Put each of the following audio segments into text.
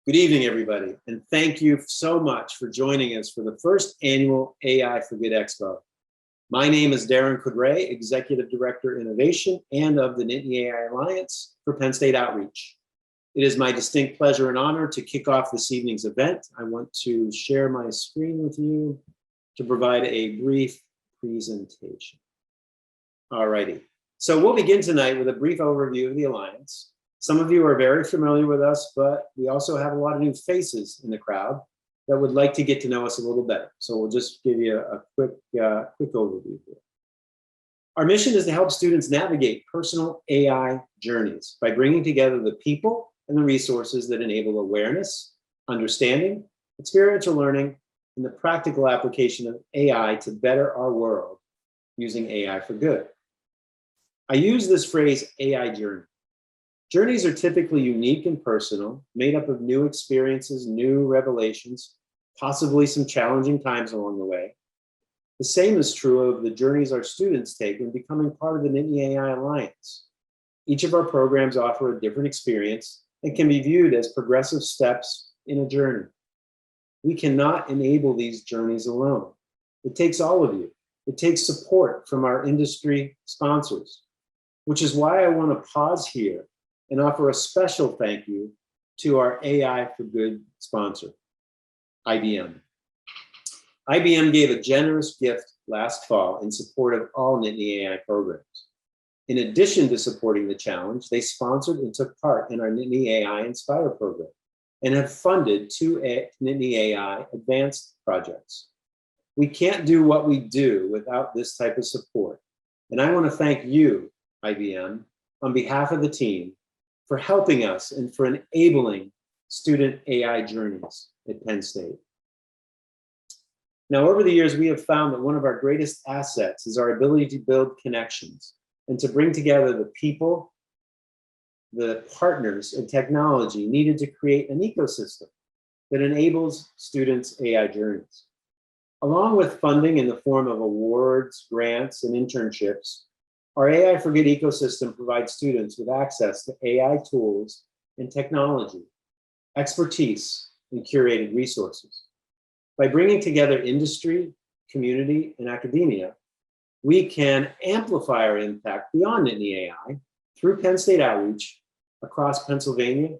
Good evening, everybody, and thank you so much for joining us for the first annual AI for Good Expo. My name is Darren Cudray, Executive Director Innovation and of the Nittany Ai Alliance for Penn State Outreach. It is my distinct pleasure and honor to kick off this evening's event. I want to share my screen with you to provide a brief presentation. All righty, so we'll begin tonight with a brief overview of the Alliance. Some of you are very familiar with us, but we also have a lot of new faces in the crowd that would like to get to know us a little better. So we'll just give you a quick overview here. Our mission is to help students navigate personal AI journeys by bringing together the people and the resources that enable awareness, understanding, experiential learning, and the practical application of AI to better our world using AI for good. I use this phrase, AI journey. Journeys are typically unique and personal, made up of new experiences, new revelations, possibly some challenging times along the way. The same is true of the journeys our students take when becoming part of the Nittany Ai Alliance. Each of our programs offer a different experience and can be viewed as progressive steps in a journey. We cannot enable these journeys alone. It takes all of you. It takes support from our industry sponsors, which is why I want to pause here and offer a special thank you to our AI for Good sponsor, IBM. IBM gave a generous gift last fall in support of all Nittany Ai programs. In addition to supporting the challenge, they sponsored and took part in our Nittany Ai Inspire program and have funded 2 Nittany Ai Advance projects. We can't do what we do without this type of support. And I want to thank you, IBM, on behalf of the team, for helping us and for enabling student AI journeys at Penn State. Now, over the years, we have found that one of our greatest assets is our ability to build connections and to bring together the people, the partners, and technology needed to create an ecosystem that enables students' AI journeys. Along with funding in the form of awards, grants, and internships, our AI for Good ecosystem provides students with access to AI tools and technology, expertise, and curated resources. By bringing together industry, community, and academia, we can amplify our impact beyond Nittany Ai through Penn State Outreach across Pennsylvania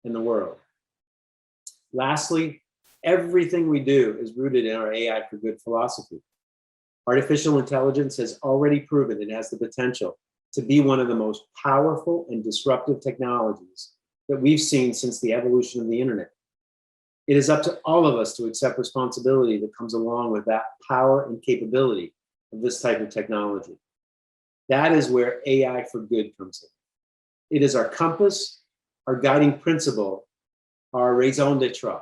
and the world. Lastly, everything we do is rooted in our AI for Good philosophy. Artificial intelligence has already proven it has the potential to be one of the most powerful and disruptive technologies that we've seen since the evolution of the internet. It is up to all of us to accept responsibility that comes along with that power and capability of this type of technology. That is where AI for Good comes in. It is our compass, our guiding principle, our raison d'etre.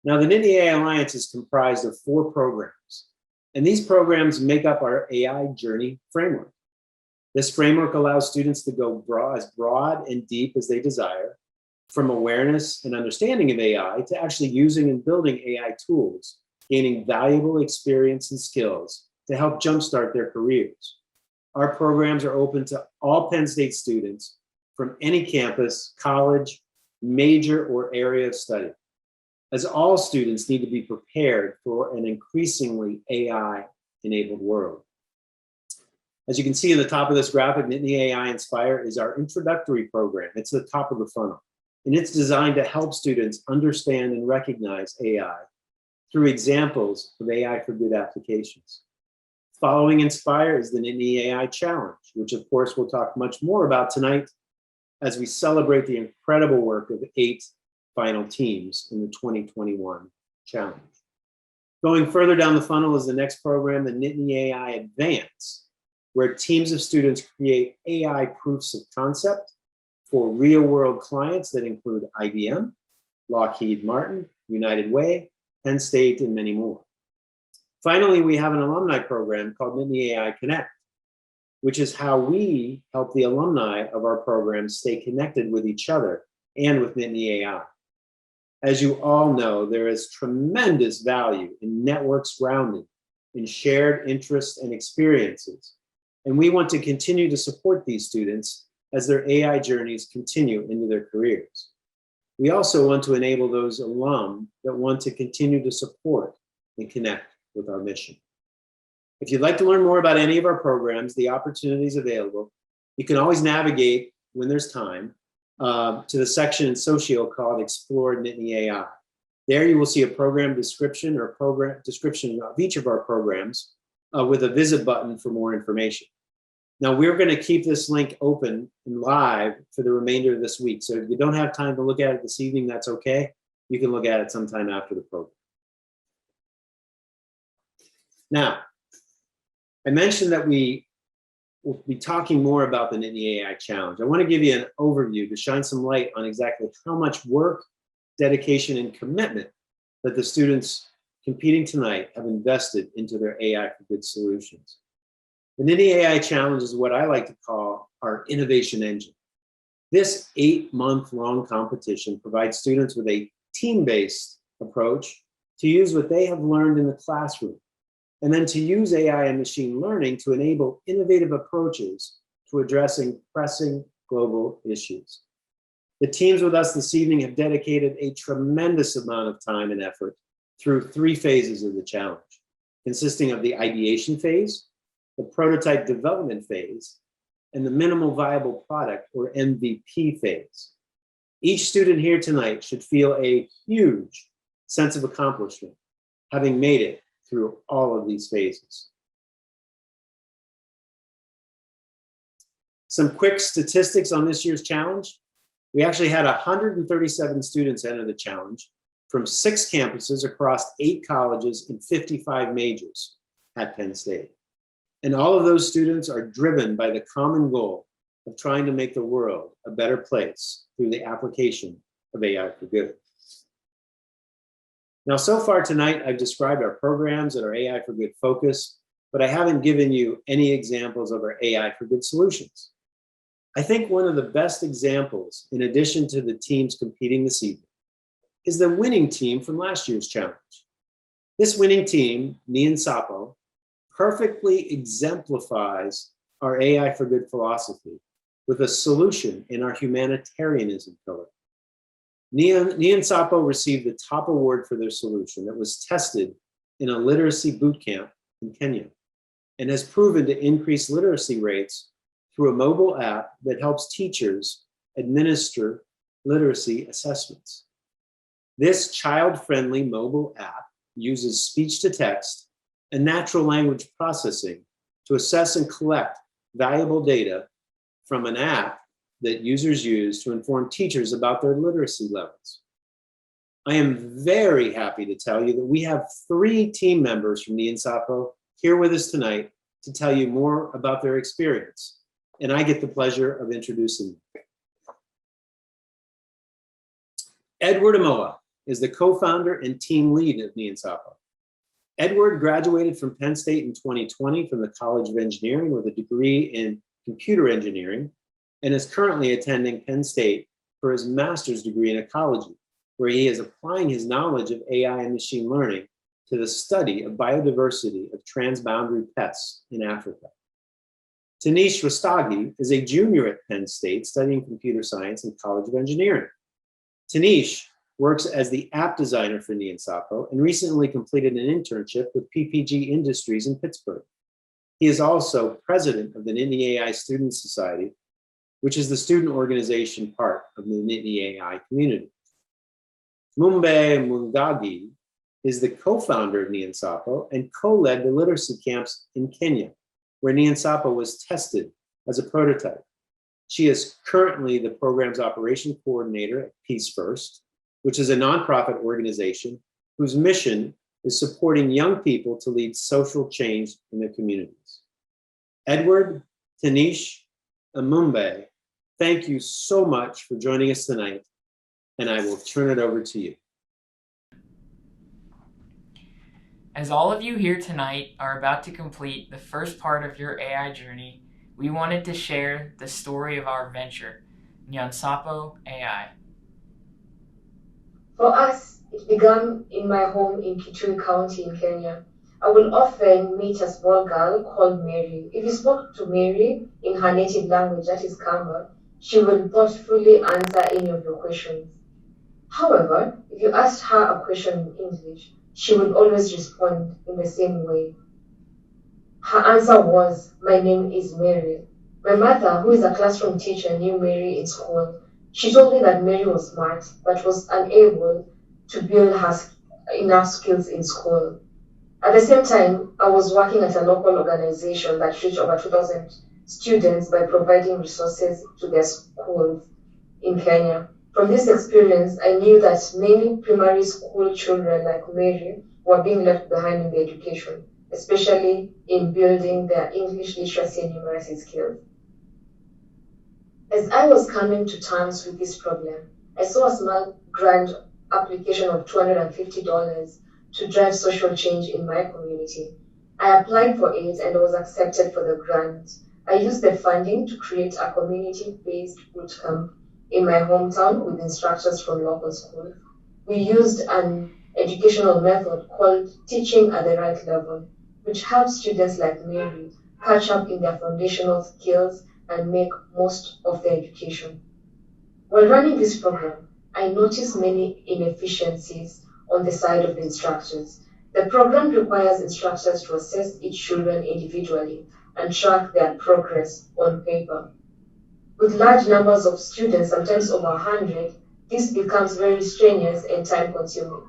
Now, the Nittany Ai Alliance is comprised of 4 programs, and these programs make up our AI journey framework. This framework allows students to go as broad and deep as they desire, from awareness and understanding of AI to actually using and building AI tools, gaining valuable experience and skills to help jumpstart their careers. Our programs are open to all Penn State students from any campus, college, major, or area of study, as all students need to be prepared for an increasingly AI-enabled world. As you can see in the top of this graphic, Nittany Ai Inspire is our introductory program. It's the top of the funnel, and it's designed to help students understand and recognize AI through examples of AI for Good applications. Following Inspire is the Nittany Ai Challenge, which of course we'll talk much more about tonight as we celebrate the incredible work of 8 final teams in the 2021 challenge. Going further down the funnel is the next program, the Nittany Ai Advance, where teams of students create AI proofs of concept for real-world clients that include IBM, Lockheed Martin, United Way, Penn State, and many more. Finally, we have an alumni program called Nittany Ai Connect, which is how we help the alumni of our programs stay connected with each other and with Nittany Ai. As you all know, there is tremendous value in networks grounded in shared interests and experiences, And we want to continue to support these students as their AI journeys continue into their careers. We also want to enable those alum that want to continue to support and connect with our mission. If you'd like to learn more about any of our programs, the opportunities available, you can always navigate, when there's time, to the section in Socio called Explore Nittany AI. There you will see a program description or program description of each of our programs with a visit button for more information. Now we're going to keep this link open and live for the remainder of this week. So if you don't have time to look at it this evening, that's okay. You can look at it sometime after the program. Now, I mentioned that we will be talking more about the Nittany AI Challenge. I want to give you an overview to shine some light on exactly how much work, dedication, and commitment that the students competing tonight have invested into their AI for Good solutions. The Nittany AI Challenge is what I like to call our innovation engine. This 8-month-long competition provides students with a team-based approach to use what they have learned in the classroom, and then to use AI and machine learning to enable innovative approaches to addressing pressing global issues. The teams with us this evening have dedicated a tremendous amount of time and effort through 3 phases of the challenge, consisting of the ideation phase, the prototype development phase, and the minimal viable product or MVP phase. Each student here tonight should feel a huge sense of accomplishment, having made it through all of these phases. Some quick statistics on this year's challenge. We actually had 137 students enter the challenge from 6 campuses across 8 colleges and 55 majors at Penn State. And all of those students are driven by the common goal of trying to make the world a better place through the application of AI for Good. Now, so far tonight, I've described our programs and our AI for Good focus, but I haven't given you any examples of our AI for Good solutions. I think one of the best examples, in addition to the teams competing this evening, is the winning team from last year's challenge. This winning team, Nini and Sapo, perfectly exemplifies our AI for Good philosophy with a solution in our humanitarianism pillar. Nini and Sapo received the top award for their solution that was tested in a literacy boot camp in Kenya and has proven to increase literacy rates through a mobile app that helps teachers administer literacy assessments. This child-friendly mobile app uses speech-to-text and natural language processing to assess and collect valuable data from an app that users use to inform teachers about their literacy levels. I am very happy to tell you that we have 3 team members from Nini and Sapo here with us tonight to tell you more about their experience, and I get the pleasure of introducing them. Edward Amowa is the co-founder and team lead of Nini and Sapo. Edward graduated from Penn State in 2020 from the College of Engineering with a degree in computer engineering and is currently attending Penn State for his master's degree in ecology, where he is applying his knowledge of AI and machine learning to the study of biodiversity of transboundary pests in Africa. Tanish Rastagi is a junior at Penn State studying computer science and College of Engineering. Tanish works as the app designer for Nini and Sapo and recently completed an internship with PPG Industries in Pittsburgh. He is also president of the Nittany AI Student Society, which is the student organization part of the Nittany AI community. Mumbai Mungagi is the co-founder of Nini and Sapo and co-led the literacy camps in Kenya, where Nini and Sapo was tested as a prototype. She is currently the program's operation coordinator at Peace First, which is a nonprofit organization whose mission is supporting young people to lead social change in their communities. Edward, Tanish, and Mumbai, thank you so much for joining us tonight, and I will turn it over to you. As all of you here tonight are about to complete the first part of your AI journey, we wanted to share the story of our venture, Nyansapo AI. For us, it began in my home in Kitui County in Kenya. I will often meet a small girl called Mary. If you spoke to Mary in her native language, that is Kamba, she will thoughtfully answer any of your questions. However, if you asked her a question in English, she would always respond in the same way. Her answer was, "My name is Mary." My mother, who is a classroom teacher, knew Mary in school. She told me that Mary was smart, but was unable to build her enough skills in school. At the same time, I was working at a local organization that reached over 2,000 students by providing resources to their schools in Kenya. From this experience, I knew that many primary school children like Mary were being left behind in their education, especially in building their English literacy and numeracy skills. As I was coming to terms with this problem, I saw a small grant application of $250 to drive social change in my community. I applied for it and was accepted for the grant. I used the funding to create a community-based bootcamp in my hometown with instructors from local schools. We used an educational method called teaching at the right level, which helps students like Mary catch up in their foundational skills and make most of their education. While running this program, I noticed many inefficiencies on the side of the instructors. The program requires instructors to assess each children individually and track their progress on paper. With large numbers of students, sometimes over 100, this becomes very strenuous and time-consuming.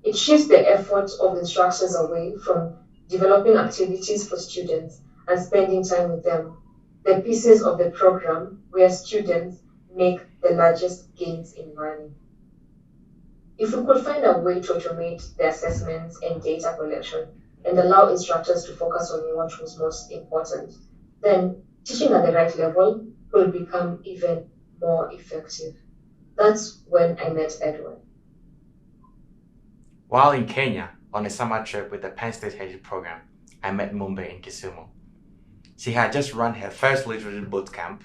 It shifts the effort of instructors away from developing activities for students and spending time with them, the pieces of the program where students make the largest gains in learning. If we could find a way to automate the assessments and data collection and allow instructors to focus on what was most important, then teaching at the right level will become even more effective. That's when I met Edward. While in Kenya, on a summer trip with the Penn State Heritage Program, I met Mumbe in Kisumu. She had just run her first literacy boot camp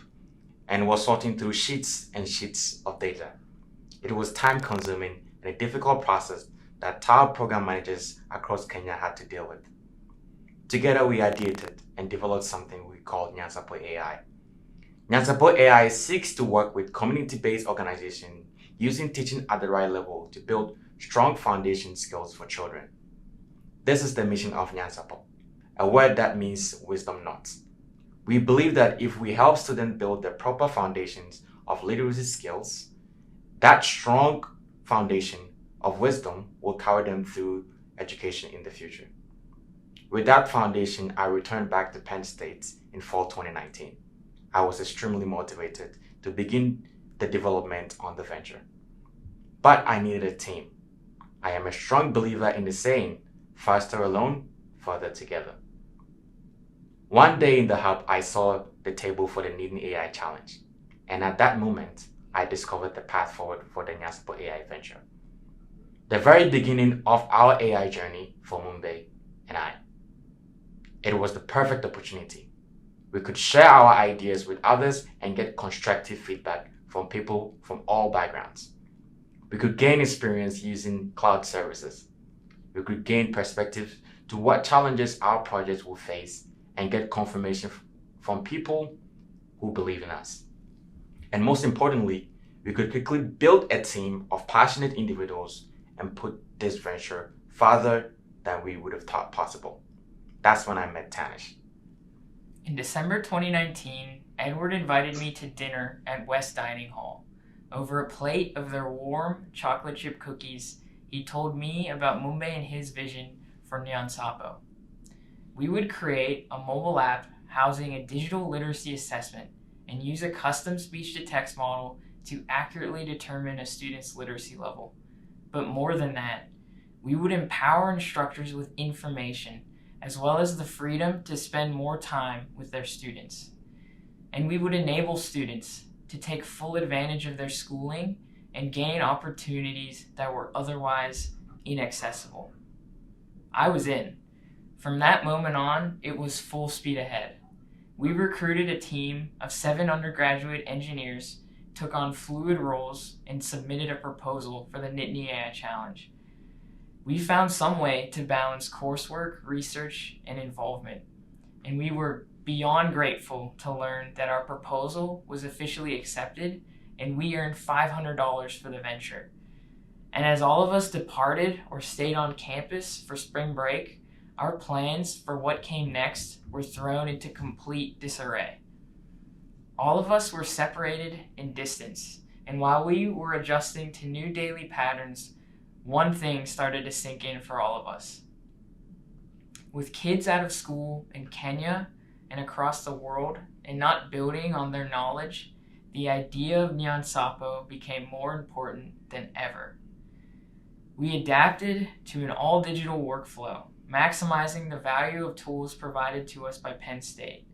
and was sorting through sheets and sheets of data. It was time-consuming and a difficult process that top program managers across Kenya had to deal with. Together, we ideated and developed something we called Nyansapo AI. Nyansapo AI seeks to work with community-based organizations using teaching at the right level to build strong foundation skills for children. This is the mission of Nyansapo, a word that means wisdom knots. We believe that if we help students build the proper foundations of literacy skills, that strong foundation of wisdom will carry them through education in the future. With that foundation, I returned back to Penn State in fall 2019. I was extremely motivated to begin the development on the venture. But I needed a team. I am a strong believer in the saying, faster alone, further together. One day in the hub, I saw the table for the Nittany AI Challenge. And at that moment, I discovered the path forward for the Nyansapo AI venture. The very beginning of our AI journey for Mumbe and I. It was the perfect opportunity. We could share our ideas with others and get constructive feedback from people from all backgrounds. We could gain experience using cloud services. We could gain perspective to what challenges our projects will face and get confirmation from people who believe in us. And most importantly, we could quickly build a team of passionate individuals and put this venture farther than we would have thought possible. That's when I met Tanish. In December 2019, Edward invited me to dinner at West Dining Hall. Over a plate of their warm chocolate chip cookies, he told me about Mumbe and his vision for Nyansapo. We would create a mobile app housing a digital literacy assessment and use a custom speech-to-text model to accurately determine a student's literacy level. But more than that, we would empower instructors with information as well as the freedom to spend more time with their students. And we would enable students to take full advantage of their schooling and gain opportunities that were otherwise inaccessible. I was in. From that moment on, it was full speed ahead. We recruited a team of 7 undergraduate engineers, took on fluid roles, and submitted a proposal for the Nittany AI Challenge. We found some way to balance coursework, research, and involvement, and we were beyond grateful to learn that our proposal was officially accepted and we earned $500 for the venture. And as all of us departed or stayed on campus for spring break, our plans for what came next were thrown into complete disarray. All of us were separated in distance, and while we were adjusting to new daily patterns, one thing started to sink in for all of us. With kids out of school in Kenya and across the world and not building on their knowledge, the idea of Nyansapo became more important than ever. We adapted to an all-digital workflow, maximizing the value of tools provided to us by Penn State.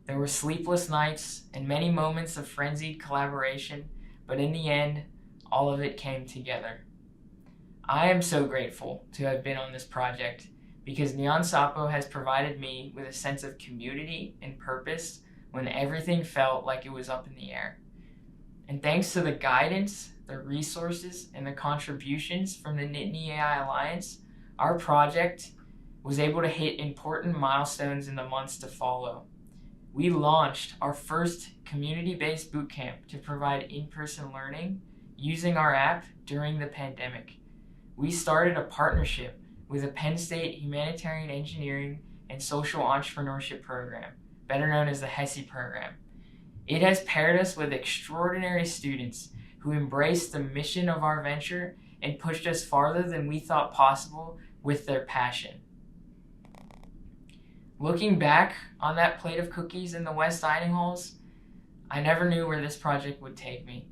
There were sleepless nights and many moments of frenzied collaboration, but in the end, all of it came together. I am so grateful to have been on this project because Nyansapo has provided me with a sense of community and purpose when everything felt like it was up in the air. And thanks to the guidance, the resources, and the contributions from the Nittany Ai Alliance, our project was able to hit important milestones in the months to follow. We launched our first community-based bootcamp to provide in-person learning using our app during the pandemic. We started a partnership with a Penn State Humanitarian Engineering and Social Entrepreneurship program, better known as the HESI program. It has paired us with extraordinary students who embraced the mission of our venture and pushed us farther than we thought possible with their passion. Looking back on that plate of cookies in the West dining halls, I never knew where this project would take me.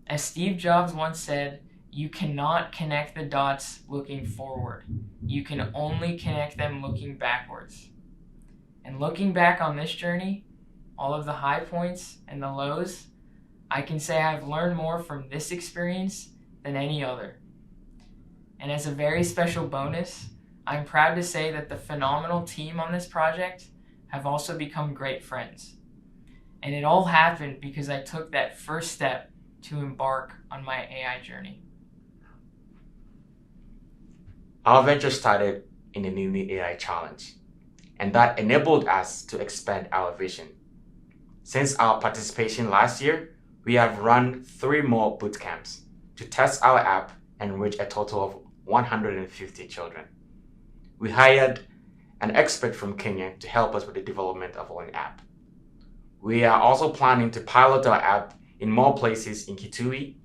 As Steve Jobs once said, you cannot connect the dots looking forward. You can only connect them looking backwards. And looking back on this journey, all of the high points and the lows, I can say I've learned more from this experience than any other. And as a very special bonus, I'm proud to say that the phenomenal team on this project have also become great friends. And it all happened because I took that first step to embark on my AI journey. Our venture started in the Nini AI Challenge, and that enabled us to expand our vision. Since our participation last year, we have run 3 more bootcamps to test our app and reach a total of 150 children. We hired an expert from Kenya to help us with the development of our app. We are also planning to pilot our app in more places in Kitui,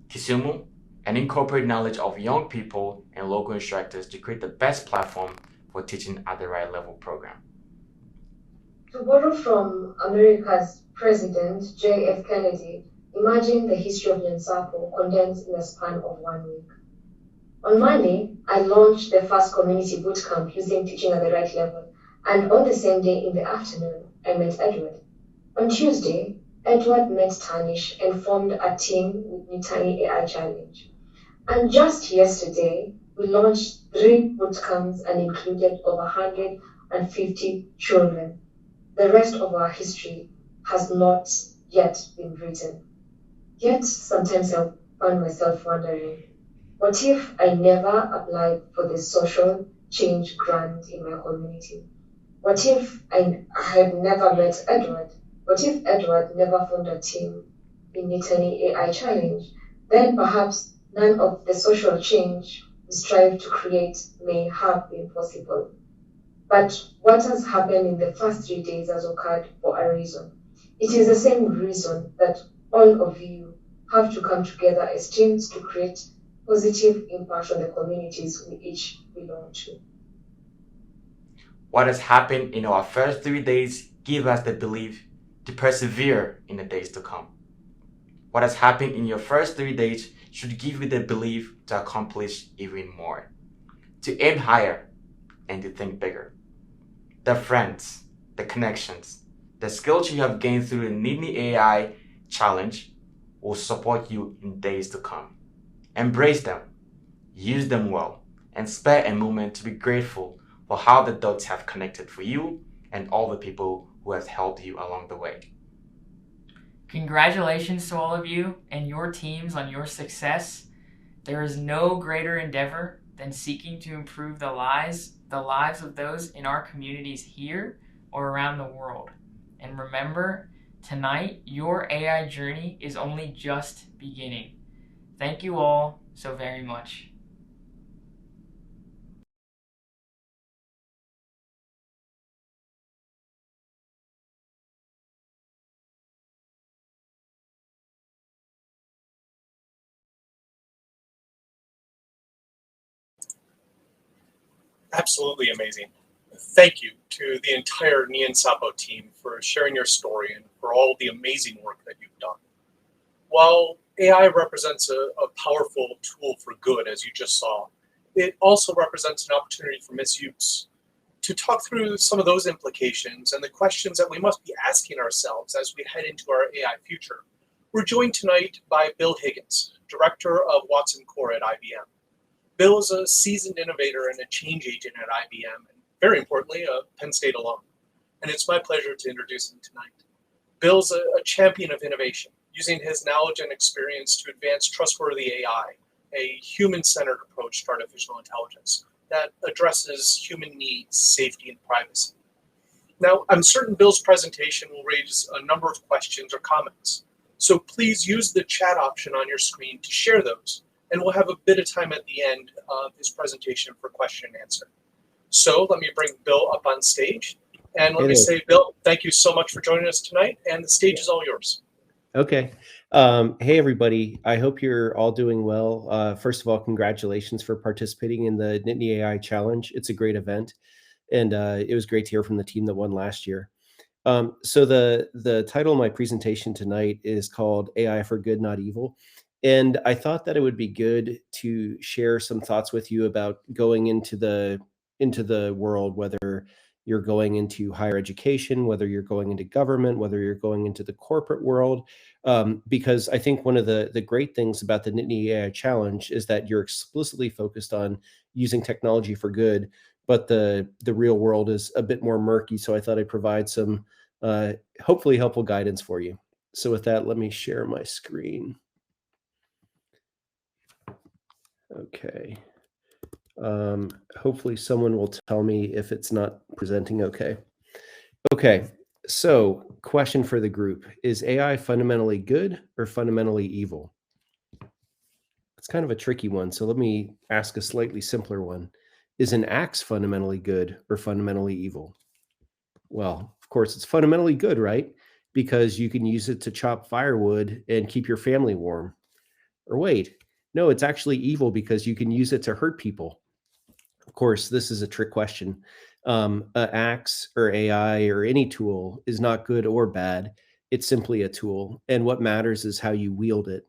Kisumu, and incorporate knowledge of young people and local instructors to create the best platform for teaching at the right level program. To borrow from America's President J.F. Kennedy, imagine the history of Nyansapo condensed in a span of 1 week. On Monday, I launched the first community bootcamp using teaching at the right level, and on the same day in the afternoon, I met Edward. On Tuesday, Edward met Tanish and formed a team with Nittany Ai Challenge. And just yesterday, we launched 3 bootcamps and included over 150 children. The rest of our history has not yet been written. Yet, sometimes I find myself wondering, what if I never applied for the social change grant in my community? What if I had never met Edward? What if Edward never formed a team in Nittany Ai Challenge? Then perhaps none of the social change we strive to create may have been possible. But what has happened in the first 3 days has occurred for a reason. It is the same reason that all of you have to come together as teams to create positive impact on the communities we each belong to. What has happened in our first 3 days gives us the belief to persevere in the days to come. What has happened in your first 3 days should give you the belief to accomplish even more, to aim higher, and to think bigger. The friends, the connections, the skills you have gained through the Nittany Ai Challenge will support you in days to come. Embrace them, use them well, and spare a moment to be grateful for how the dots have connected for you and all the people who have helped you along the way. Congratulations to all of you and your teams on your success. There is no greater endeavor than seeking to improve the lives of those in our communities here or around the world. And remember, tonight, your AI journey is only just beginning. Thank you all so very much. Absolutely amazing. Thank you to the entire Nini Sapo team for sharing your story and for all the amazing work that you've done. While AI represents a powerful tool for good, as you just saw, it also represents an opportunity for misuse. To talk through some of those implications and the questions that we must be asking ourselves as we head into our AI future, we're joined tonight by Bill Higgins, Director of Watson Core at IBM. Bill is a seasoned innovator and a change agent at IBM, and very importantly, a Penn State alum. And it's my pleasure to introduce him tonight. Bill's a champion of innovation, using his knowledge and experience to advance trustworthy AI, a human-centered approach to artificial intelligence that addresses human needs, safety, and privacy. Now, I'm certain Bill's presentation will raise a number of questions or comments, so please use the chat option on your screen to share those, and we'll have a bit of time at the end of his presentation for question and answer. So let me bring Bill up on stage, and let me say, Bill, thank you so much for joining us tonight, and the stage is all yours. Okay. Hey, everybody. I hope you're all doing well. First of all, congratulations for participating in the Nittany AI Challenge. It's a great event, and it was great to hear from the team that won last year. So the title of my presentation tonight is called AI for Good, Not Evil. And I thought that it would be good to share some thoughts with you about going into the world, whether you're going into higher education, whether you're going into government, whether you're going into the corporate world, because I think one of the great things about the Nittany AI Challenge is that you're explicitly focused on using technology for good, but the real world is a bit more murky. So I thought I'd provide some hopefully helpful guidance for you. So with that, let me share my screen. Okay. Hopefully someone will tell me if it's not presenting okay. Okay, so question for the group. Is AI fundamentally good or fundamentally evil? It's kind of a tricky one, so let me ask a slightly simpler one. Is an axe fundamentally good or fundamentally evil? Well, of course, it's fundamentally good, right? Because you can use it to chop firewood and keep your family warm. Or wait, no, it's actually evil because you can use it to hurt people. Of course, this is a trick question. An axe or AI or any tool is not good or bad. It's simply a tool. And what matters is how you wield it.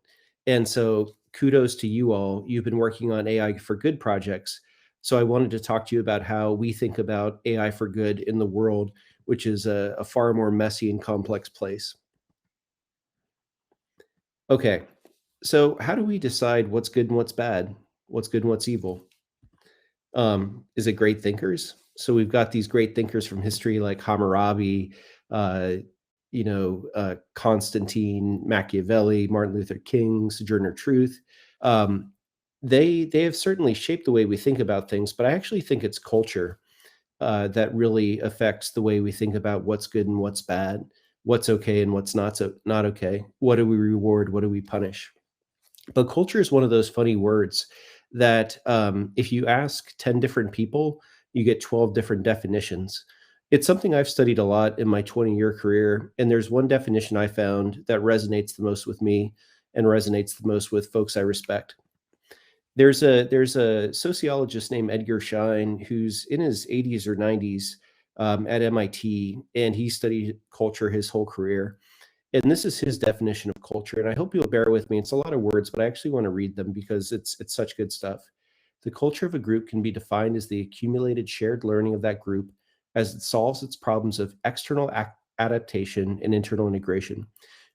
And so kudos to you all. You've been working on AI for good projects. So I wanted to talk to you about how we think about AI for good in the world, which is a far more messy and complex place. Okay, so how do we decide what's good and what's bad? What's good and what's evil? Is it great thinkers? So we've got these great thinkers from history like Hammurabi, Constantine, Machiavelli, Martin Luther King, Sojourner Truth. They have certainly shaped the way we think about things, but I actually think it's culture that really affects the way we think about what's good and what's bad, what's okay and what's not okay. What do we reward? What do we punish? But culture is one of those funny words that if you ask 10 different people, you get 12 different definitions. It's something I've studied a lot in my 20-year career, and there's one definition I found that resonates the most with me and resonates the most with folks I respect. There's a sociologist named Edgar Schein who's in his 80s or 90s at MIT, and he studied culture his whole career. And this is his definition of culture. And I hope you'll bear with me. It's a lot of words, but I actually want to read them because it's such good stuff. The culture of a group can be defined as the accumulated shared learning of that group as it solves its problems of external adaptation and internal integration,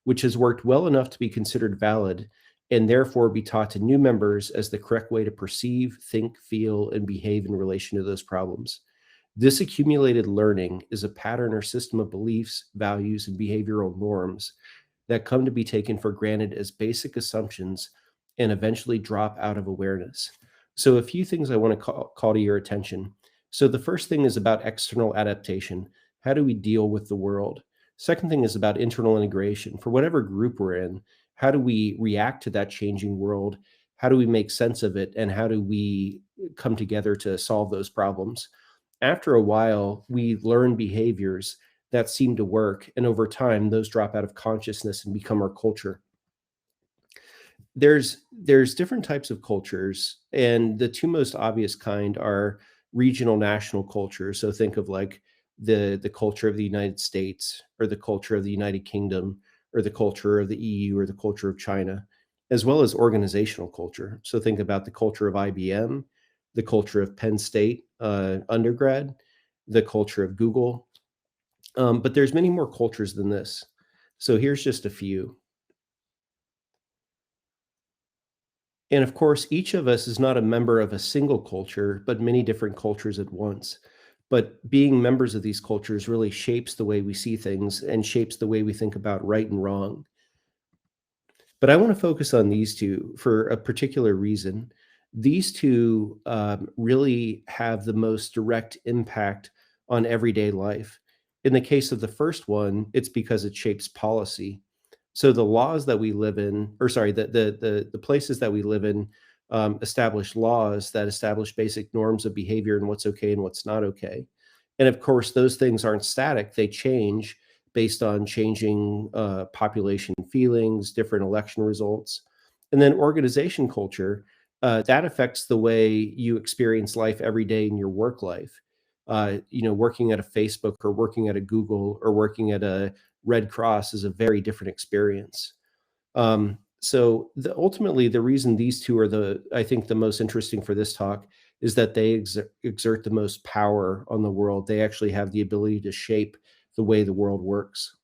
which has worked well enough to be considered valid and therefore be taught to new members as the correct way to perceive, think, feel, and behave in relation to those problems. This accumulated learning is a pattern or system of beliefs, values, and behavioral norms that come to be taken for granted as basic assumptions and eventually drop out of awareness. So a few things I want to call to your attention. So the first thing is about external adaptation. How do we deal with the world? Second thing is about internal integration. For whatever group we're in, how do we react to that changing world? How do we make sense of it? And how do we come together to solve those problems? After a while, we learn behaviors that seem to work. And over time, those drop out of consciousness and become our culture. There's different types of cultures, and the two most obvious kind are regional national cultures. So think of like the culture of the United States, or the culture of the United Kingdom, or the culture of the EU, or the culture of China, as well as organizational culture. So think about the culture of IBM, the culture of Penn State undergrad, the culture of Google. But there's many more cultures than this. So here's just a few. And of course, each of us is not a member of a single culture, but many different cultures at once. But being members of these cultures really shapes the way we see things and shapes the way we think about right and wrong. But I want to focus on these two for a particular reason. These two really have the most direct impact on everyday life. In the case of the first one, it's because it shapes policy. So the laws that we live in, or sorry, the places that we live in establish laws that establish basic norms of behavior and what's okay and what's not okay. And of course, those things aren't static. They change based on changing population feelings, different election results. And then organization culture, that affects the way you experience life every day in your work life. Working at a Facebook, or working at a Google, or working at a Red Cross is a very different experience. So ultimately, the reason these two are I think the most interesting for this talk is that they exert the most power on the world. They actually have the ability to shape the way the world works.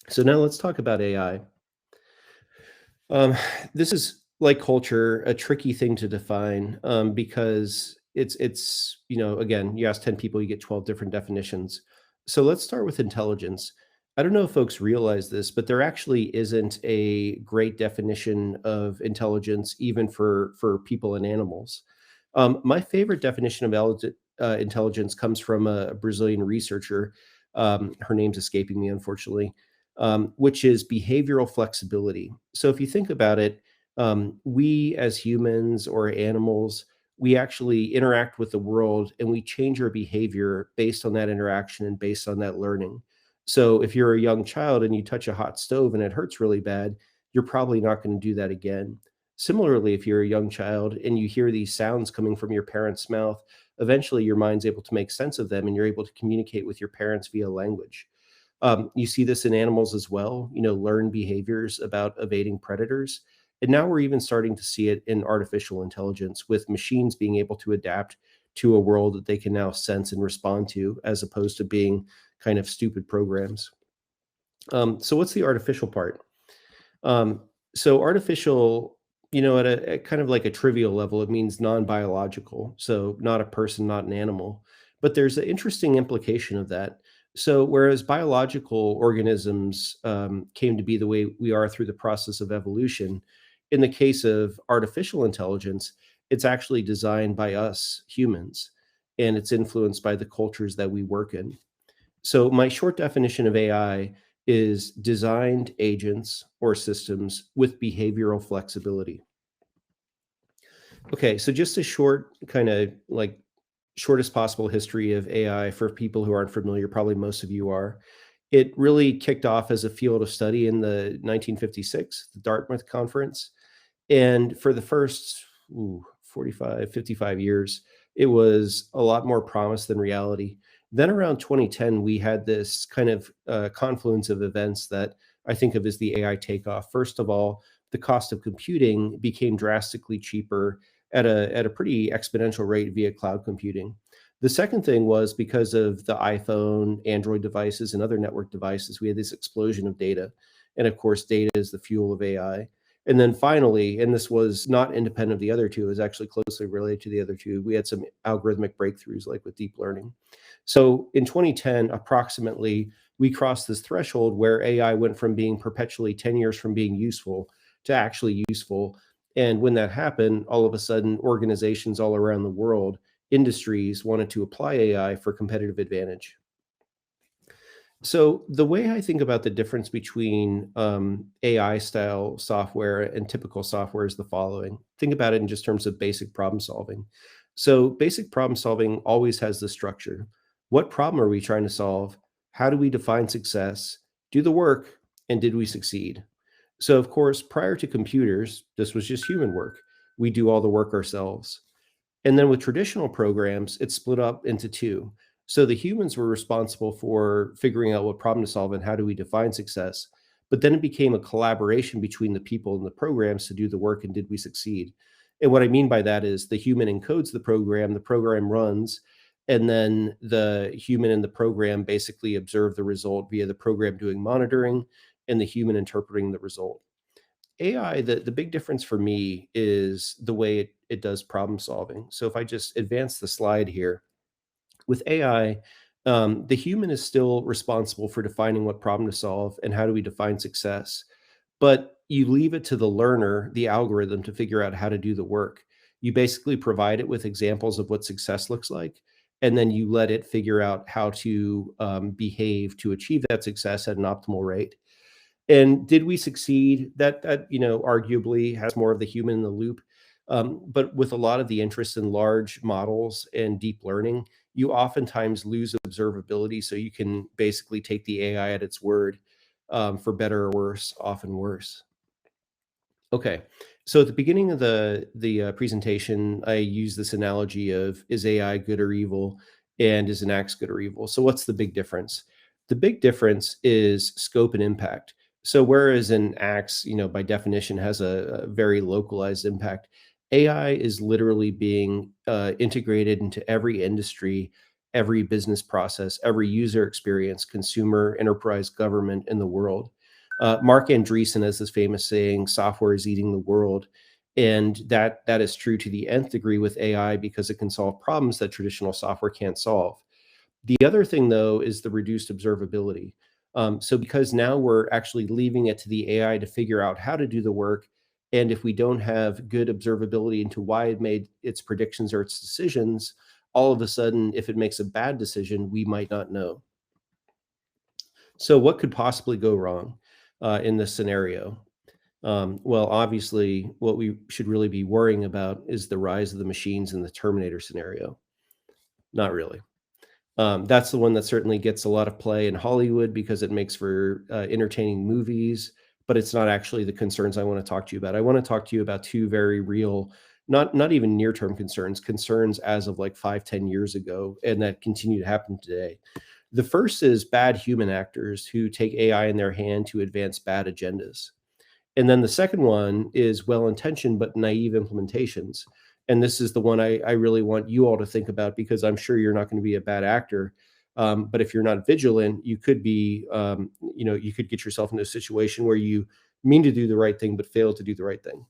So now let's talk about AI. This is, like culture, a tricky thing to define because it's again, you ask 10 people, you get 12 different definitions. So let's start with intelligence. I don't know if folks realize this, but there actually isn't a great definition of intelligence, even for people and animals. My favorite definition of intelligence comes from a Brazilian researcher. Her name's escaping me, unfortunately, which is behavioral flexibility. So if you think about it, we as humans or animals, we actually interact with the world and we change our behavior based on that interaction and based on that learning. So if you're a young child and you touch a hot stove and it hurts really bad, you're probably not going to do that again. Similarly, if you're a young child and you hear these sounds coming from your parent's mouth, eventually your mind's able to make sense of them and you're able to communicate with your parents via language. You see this in animals as well, learn behaviors about evading predators. And now we're even starting to see it in artificial intelligence, with machines being able to adapt to a world that they can now sense and respond to, as opposed to being kind of stupid programs. So what's the artificial part? So artificial, at a kind of like a trivial level, it means non-biological. So not a person, not an animal. But there's an interesting implication of that. So whereas biological organisms came to be the way we are through the process of evolution, in the case of artificial intelligence, it's actually designed by us humans, and it's influenced by the cultures that we work in. So my short definition of AI is designed agents or systems with behavioral flexibility. Okay, so just a short kind of like shortest possible history of AI for people who aren't familiar, probably most of you are. It really kicked off as a field of study in the 1956, the Dartmouth Conference. And for the first 45, 55 years, it was a lot more promise than reality. Then around 2010, we had this kind of confluence of events that I think of as the AI takeoff. First of all, the cost of computing became drastically cheaper at a pretty exponential rate via cloud computing. The second thing was because of the iPhone, Android devices, and other network devices, we had this explosion of data. And of course, data is the fuel of AI. And then finally, and this was not independent of the other two, it was actually closely related to the other two, we had some algorithmic breakthroughs like with deep learning. So in 2010, approximately, we crossed this threshold where AI went from being perpetually 10 years from being useful to actually useful. And when that happened, all of a sudden, organizations all around the world, industries wanted to apply AI for competitive advantage. So the way I think about the difference between AI style software and typical software is the following. Think about it in just terms of basic problem solving. So basic problem solving always has the structure. What problem are we trying to solve? How do we define success? Do the work, and did we succeed? So of course, prior to computers, this was just human work. We do all the work ourselves. And then with traditional programs, it's split up into two. So the humans were responsible for figuring out what problem to solve and how do we define success. But then it became a collaboration between the people and the programs to do the work and did we succeed? And what I mean by that is the human encodes the program runs, and then the human in the program basically observe the result via the program doing monitoring and the human interpreting the result. AI, the big difference for me is the way it does problem solving. So if I just advance the slide here, with AI, the human is still responsible for defining what problem to solve and how do we define success. But you leave it to the learner, the algorithm, to figure out how to do the work. You basically provide it with examples of what success looks like, and then you let it figure out how to behave to achieve that success at an optimal rate. And did we succeed? That arguably has more of the human in the loop. But with a lot of the interest in large models and deep learning, you oftentimes lose observability. So you can basically take the AI at its word, for better or worse, often worse. Okay, so at the beginning of the presentation, I use this analogy of is AI good or evil, and is an axe good or evil? So what's the big difference? The big difference is scope and impact. So whereas an axe, by definition, has a very localized impact, AI is literally being integrated into every industry, every business process, every user experience, consumer, enterprise, government in the world. Mark Andreessen has this famous saying, software is eating the world. And that is true to the nth degree with AI because it can solve problems that traditional software can't solve. The other thing, though, is the reduced observability. So because now we're actually leaving it to the AI to figure out how to do the work, and if we don't have good observability into why it made its predictions or its decisions, all of a sudden, if it makes a bad decision, we might not know. So what could possibly go wrong in this scenario? Well, obviously, what we should really be worrying about is the rise of the machines in the Terminator scenario. Not really. That's the one that certainly gets a lot of play in Hollywood because it makes for entertaining movies, but it's not actually the concerns I want to talk to you about. I want to talk to you about two very real, not even near-term concerns as of like 5-10 years ago, and that continue to happen today. The first is bad human actors who take AI in their hand to advance bad agendas. And then the second one is well-intentioned but naive implementations. And this is the one I really want you all to think about because I'm sure you're not going to be a bad actor. But if you're not vigilant, you could be, you could get yourself into a situation where you mean to do the right thing but fail to do the right thing.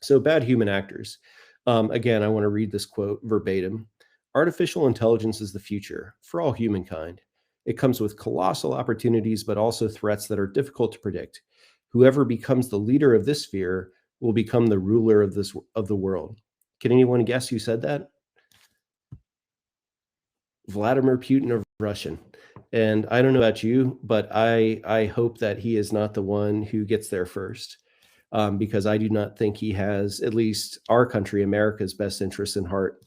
So bad human actors. Again, I want to read this quote verbatim. Artificial intelligence is the future for all humankind. It comes with colossal opportunities, but also threats that are difficult to predict. Whoever becomes the leader of this sphere will become the ruler of the world. Can anyone guess who said that? Vladimir Putin of Russian. And I don't know about you, but I hope that he is not the one who gets there first, because I do not think he has at least our country, America's best interests in heart.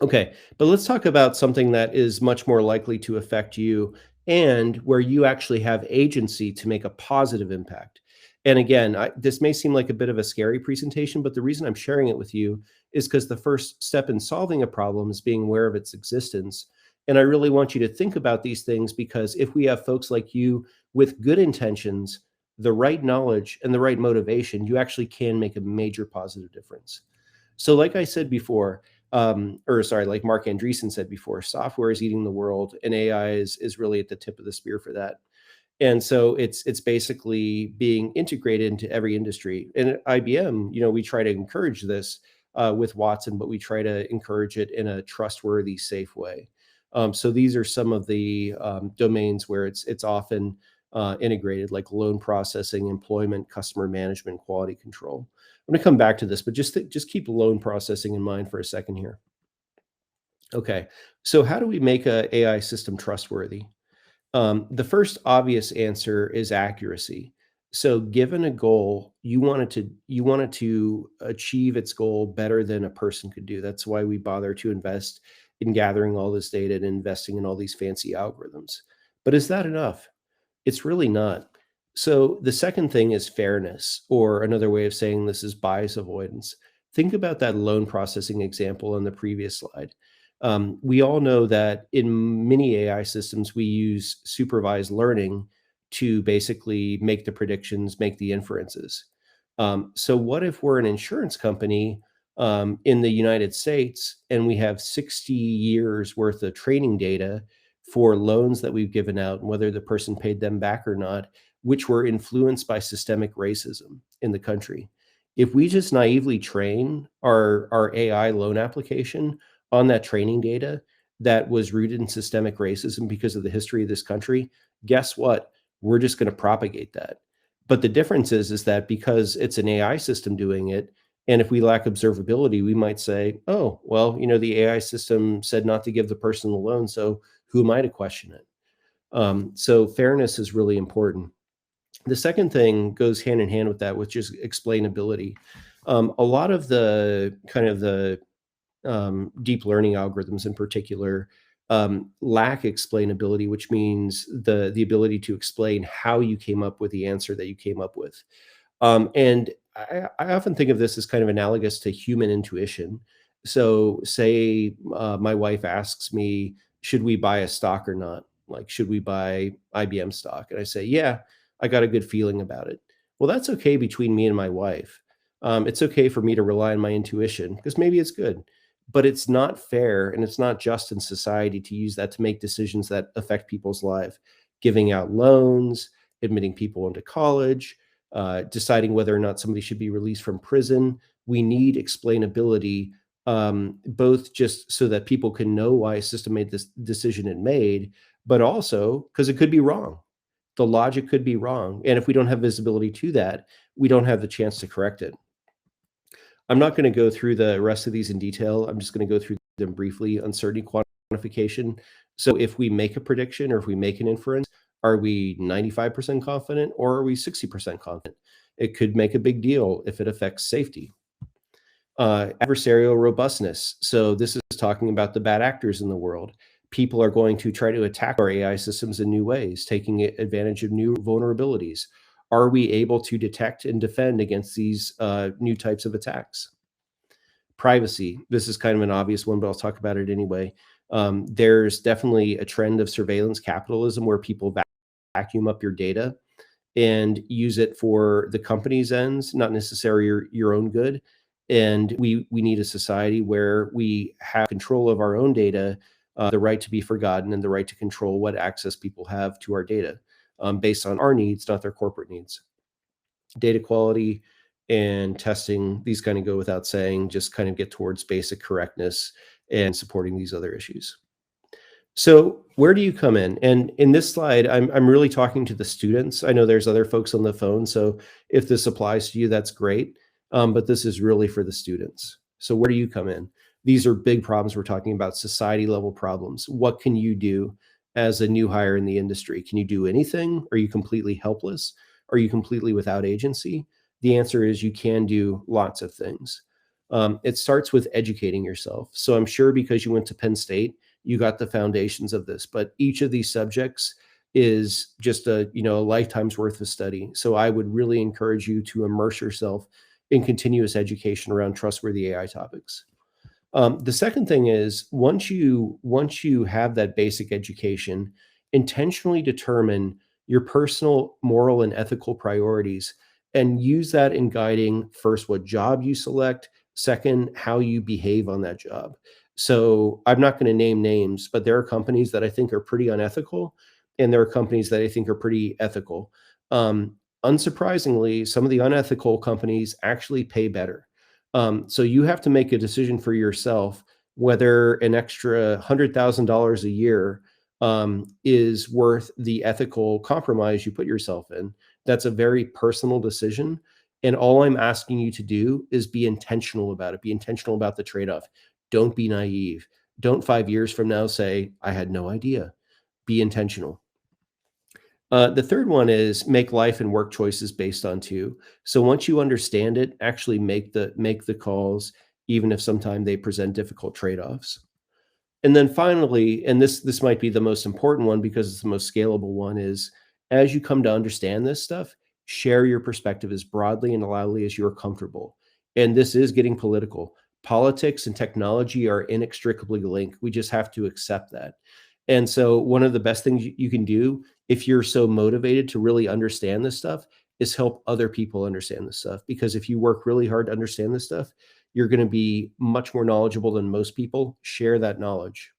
Okay, but let's talk about something that is much more likely to affect you and where you actually have agency to make a positive impact. And again, this may seem like a bit of a scary presentation, but the reason I'm sharing it with you is because the first step in solving a problem is being aware of its existence. And I really want you to think about these things because if we have folks like you with good intentions, the right knowledge, and the right motivation, you actually can make a major positive difference. So like I said before, like Mark Andreessen said before, software is eating the world and AI is really at the tip of the spear for that. And so it's basically being integrated into every industry. And at IBM, we try to encourage this with Watson, but we try to encourage it in a trustworthy, safe way. So these are some of the domains where it's often integrated, like loan processing, employment, customer management, quality control. I'm going to come back to this, but just keep loan processing in mind for a second here. Okay, so how do we make an AI system trustworthy? The first obvious answer is accuracy. So given a goal, you wanted to achieve its goal better than a person could do. That's why we bother to invest in gathering all this data and investing in all these fancy algorithms. But is that enough? It's really not. So the second thing is fairness, or another way of saying this is bias avoidance. Think about that loan processing example on the previous slide. We all know that in many AI systems, we use supervised learning to basically make the predictions, make the inferences. So what if we're an insurance company in the United States and we have 60 years worth of training data for loans that we've given out, and whether the person paid them back or not, which were influenced by systemic racism in the country? If we just naively train our AI loan application on that training data that was rooted in systemic racism because of the history of this country, guess what? We're just going to propagate that. But the difference is that because it's an AI system doing it, and if we lack observability, we might say, oh, well, the AI system said not to give the person the loan, so who am I to question it? So fairness is really important. The second thing goes hand in hand with that, which is explainability. A lot of the kind of the deep learning algorithms in particular lack explainability, which means the ability to explain how you came up with the answer that you came up with. And I often think of this as kind of analogous to human intuition. So say my wife asks me, should we buy a stock or not? Like, should we buy IBM stock? And I say, yeah, I got a good feeling about it. Well, that's okay between me and my wife. It's okay for me to rely on my intuition because maybe it's good, but it's not fair and it's not just in society to use that to make decisions that affect people's lives, giving out loans, admitting people into college, deciding whether or not somebody should be released from prison. We need explainability, both just so that people can know why a system made this decision it made, but also because it could be wrong. The logic could be wrong. And if we don't have visibility to that, we don't have the chance to correct it. I'm not going to go through the rest of these in detail. I'm just going to go through them briefly. Uncertainty quantification. So if we make a prediction or if we make an inference, are we 95% confident or are we 60% confident? It could make a big deal if it affects safety. Adversarial robustness. So this is talking about the bad actors in the world. People are going to try to attack our AI systems in new ways, taking advantage of new vulnerabilities. Are we able to detect and defend against these new types of attacks? Privacy. This is kind of an obvious one, but I'll talk about it anyway. There's definitely a trend of surveillance capitalism where people vacuum up your data and use it for the company's ends, not necessarily your own good. And we need a society where we have control of our own data, the right to be forgotten, and the right to control what access people have to our data based on our needs, not their corporate needs. Data quality and testing, these kind of go without saying, just kind of get towards basic correctness and supporting these other issues. So where do you come in? And in this slide, I'm really talking to the students. I know there's other folks on the phone, so if this applies to you, that's great. But this is really for the students. So where do you come in? These are big problems. We're talking about society level problems. What can you do as a new hire in the industry? Can you do anything? Are you completely helpless? Are you completely without agency? The answer is you can do lots of things. It starts with educating yourself. So I'm sure because you went to Penn State, you got the foundations of this, but each of these subjects is just a lifetime's worth of study. So I would really encourage you to immerse yourself in continuous education around trustworthy AI topics. The second thing is once you have that basic education, intentionally determine your personal moral and ethical priorities and use that in guiding first what job you select, second how you behave on that job. So I'm not going to name names, but there are companies that I think are pretty unethical, and there are companies that I think are pretty ethical. Unsurprisingly, some of the unethical companies actually pay better. So you have to make a decision for yourself whether an extra $100,000 a year is worth the ethical compromise you put yourself in. That's a very personal decision. And all I'm asking you to do is be intentional about it. Be intentional about the trade-off. Don't be naive. Don't 5 years from now say, I had no idea. Be intentional. The third one is make life and work choices based on two. So once you understand it, actually make the calls, even if sometimes they present difficult trade-offs. And then finally, and this might be the most important one because it's the most scalable one, is as you come to understand this stuff, share your perspective as broadly and loudly as you're comfortable. And this is getting political. Politics and technology are inextricably linked. We just have to accept that. And so one of the best things you can do if you're so motivated to really understand this stuff is help other people understand this stuff. Because if you work really hard to understand this stuff, you're going to be much more knowledgeable than most people. Share that knowledge.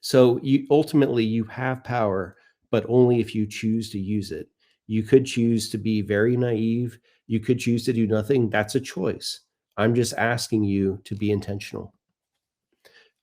So ultimately you have power, but only if you choose to use it. You could choose to be very naive. You could choose to do nothing. That's a choice. I'm just asking you to be intentional.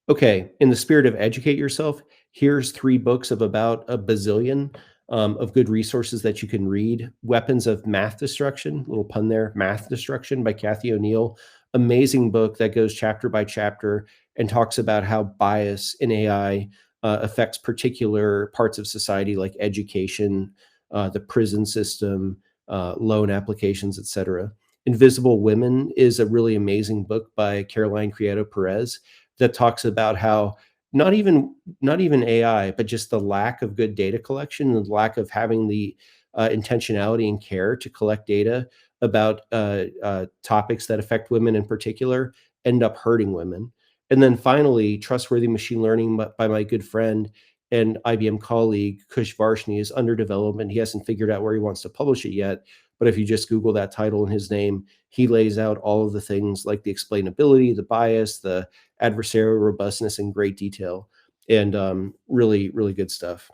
Okay, in the spirit of educate yourself, here's 3 books of about a bazillion of good resources that you can read. Weapons of Math Destruction, little pun there, Math Destruction by Kathy O'Neill. Amazing book that goes chapter by chapter and talks about how bias in AI affects particular parts of society like education, the prison system, loan applications, etc. Invisible Women is a really amazing book by Caroline Criado Perez that talks about how not even AI, but just the lack of good data collection and the lack of having the intentionality and care to collect data about topics that affect women in particular end up hurting women. And then finally, Trustworthy Machine Learning by my good friend and IBM colleague, Kush Varshney, is under development. He hasn't figured out where he wants to publish it yet. But if you just Google that title and his name, he lays out all of the things like the explainability, the bias, the adversarial robustness in great detail, and really, really good stuff.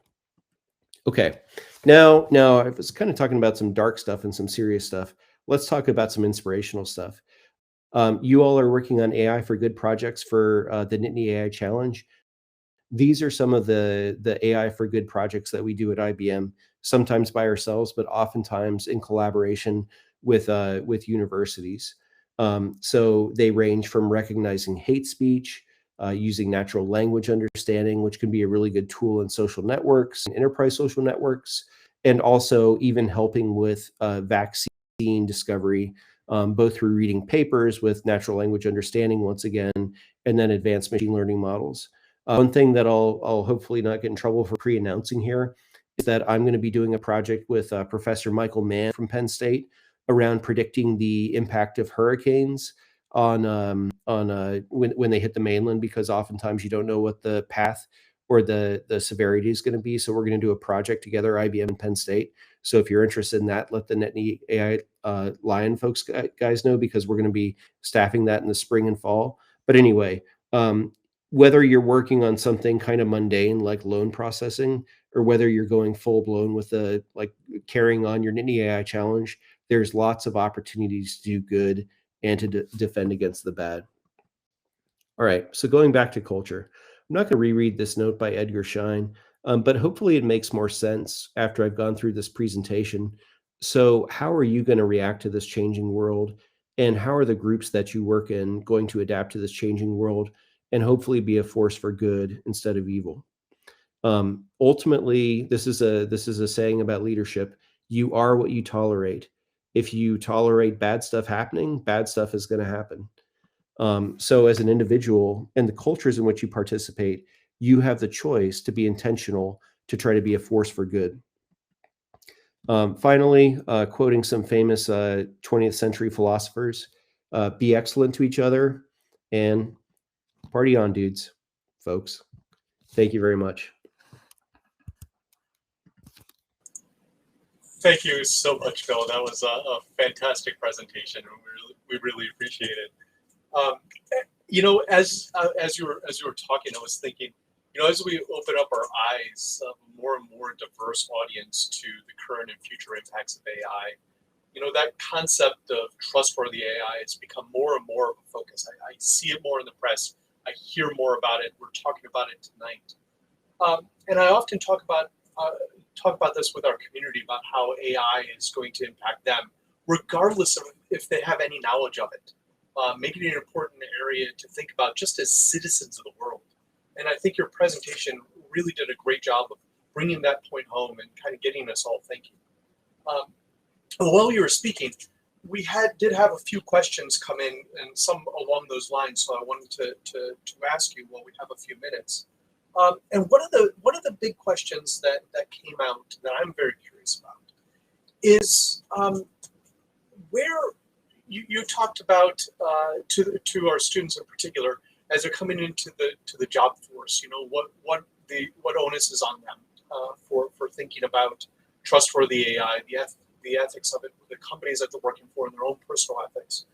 Okay, now I was kind of talking about some dark stuff and some serious stuff. Let's talk about some inspirational stuff. You all are working on AI for Good projects for the Nittany AI Challenge. These are some of the AI for Good projects that we do at IBM, sometimes by ourselves, but oftentimes in collaboration with universities. So they range from recognizing hate speech, using natural language understanding, which can be a really good tool in social networks and enterprise social networks, and also even helping with vaccine discovery, both through reading papers with natural language understanding once again, and then advanced machine learning models. One thing that I'll hopefully not get in trouble for pre-announcing here is that I'm going to be doing a project with Professor Michael Mann from Penn State around predicting the impact of hurricanes on when they hit the mainland, because oftentimes you don't know what the path or the severity is going to be. So we're going to do a project together, IBM and Penn State. So if you're interested in that, let the Nittany AI Lion folks guys know, because we're going to be staffing that in the spring and fall. But anyway, whether you're working on something kind of mundane like loan processing, or whether you're going full blown with carrying on your Nittany AI challenge, there's lots of opportunities to do good and to defend against the bad. All right, so going back to culture, I'm not going to reread this note by Edgar Schein, but hopefully it makes more sense after I've gone through this presentation. So how are you going to react to this changing world? And how are the groups that you work in going to adapt to this changing world and hopefully be a force for good instead of evil? Ultimately, this is a saying about leadership. You are what you tolerate. If you tolerate bad stuff happening, bad stuff is going to happen. So as an individual and the cultures in which you participate, you have the choice to be intentional to try to be a force for good. Finally, quoting some famous 20th century philosophers, be excellent to each other and party on, dudes, folks. Thank you very much. Thank you so much, Bill. That was a fantastic presentation. We really appreciate it. You know, as you were talking, I was thinking, you know, as we open up our eyes, more and more diverse audience to the current and future impacts of AI, you know, that concept of trustworthy AI has become more and more of a focus. I see it more in the press. I hear more about it. We're talking about it tonight, and I often talk about this with our community about how AI is going to impact them regardless of if they have any knowledge of it, making it an important area to think about just as citizens of the world. And I think your presentation really did a great job of bringing that point home and kind of getting us all thinking. While you were speaking, we did have a few questions come in, and some along those lines. So I wanted to ask you while we have a few minutes. And one of the big questions that came out that I'm very curious about is where you talked about to our students in particular as they're coming into the job force. You know, what onus is on them for thinking about trustworthy AI, the ethics of it, the companies that they're working for, and their own personal ethics.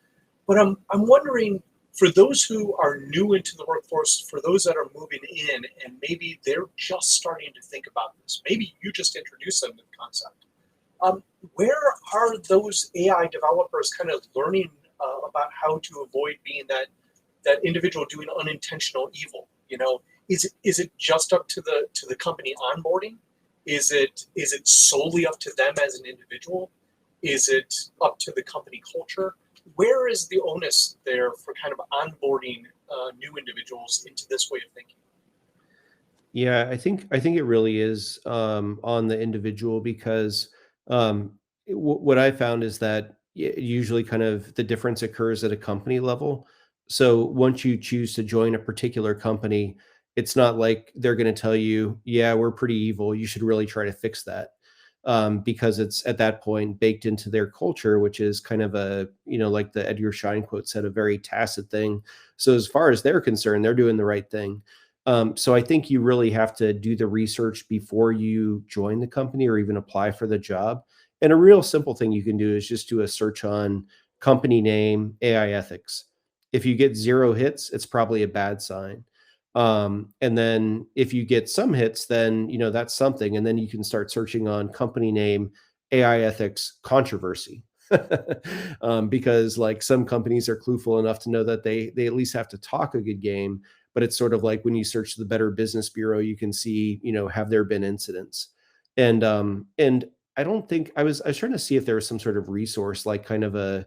But I'm wondering, for those who are new into the workforce, for those that are moving in and maybe they're just starting to think about this, maybe you just introduce them to the concept. Where are those AI developers kind of learning about how to avoid being that individual doing unintentional evil? You know, is it just up to the company onboarding? Is it solely up to them as an individual? Is it up to the company culture? Where is the onus there for kind of onboarding new individuals into this way of thinking? Yeah, I think it really is on the individual, because what I found is that usually kind of the difference occurs at a company level. So once you choose to join a particular company, it's not like they're going to tell you, yeah, we're pretty evil, you should really try to fix that. Because it's at that point baked into their culture, which is kind of a, like the Edgar Schein quote said, a very tacit thing. So as far as they're concerned, they're doing the right thing. So I think you really have to do the research before you join the company or even apply for the job. And a real simple thing you can do is just do a search on company name, AI ethics. If you get 0 hits, it's probably a bad sign. And then if you get some hits, then, that's something. And then you can start searching on company name, AI ethics controversy. Because like some companies are clueful enough to know that they at least have to talk a good game. But it's sort of like when you search the Better Business Bureau, you can see, have there been incidents? And I don't think I was trying to see if there was some sort of resource, like kind of a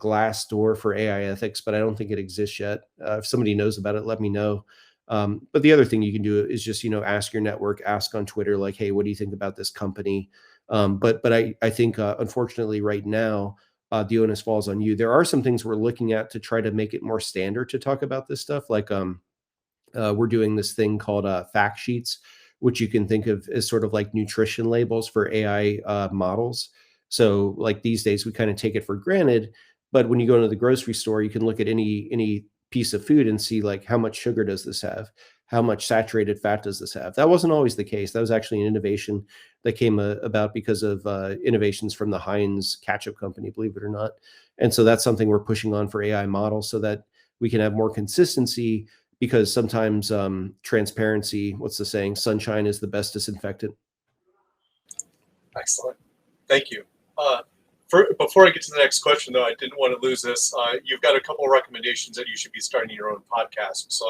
glass door for AI ethics, but I don't think it exists yet. If somebody knows about it, let me know. But the other thing you can do is just, ask your network, ask on Twitter, like, hey, what do you think about this company? But I think, unfortunately, right now, the onus falls on you. There are some things we're looking at to try to make it more standard to talk about this stuff. Like we're doing this thing called fact sheets, which you can think of as sort of like nutrition labels for AI models. So like these days, we kind of take it for granted. But when you go into the grocery store, you can look at any piece of food and see like how much sugar does this have? How much saturated fat does this have? That wasn't always the case. That was actually an innovation that came about because of innovations from the Heinz ketchup company, believe it or not. And so that's something we're pushing on for AI models so that we can have more consistency, because sometimes transparency, what's the saying? Sunshine is the best disinfectant. Excellent. Thank you. Before I get to the next question, though, I didn't want to lose this. You've got a couple of recommendations that you should be starting your own podcast. So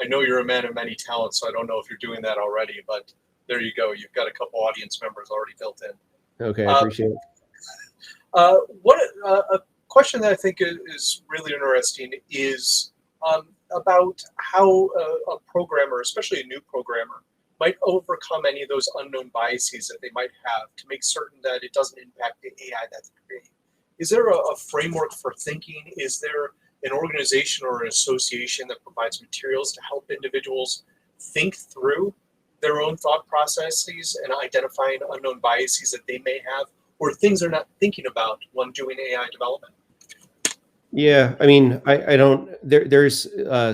I know you're a man of many talents, so I don't know if you're doing that already, but there you go. You've got a couple audience members already built in. Okay, I appreciate it. A question that I think is really interesting is about how a programmer, especially a new programmer, might overcome any of those unknown biases that they might have to make certain that it doesn't impact the AI that they create. Is there a framework for thinking? Is there an organization or an association that provides materials to help individuals think through their own thought processes and identifying unknown biases that they may have or things they're not thinking about when doing AI development? Yeah, I mean, I don't, there's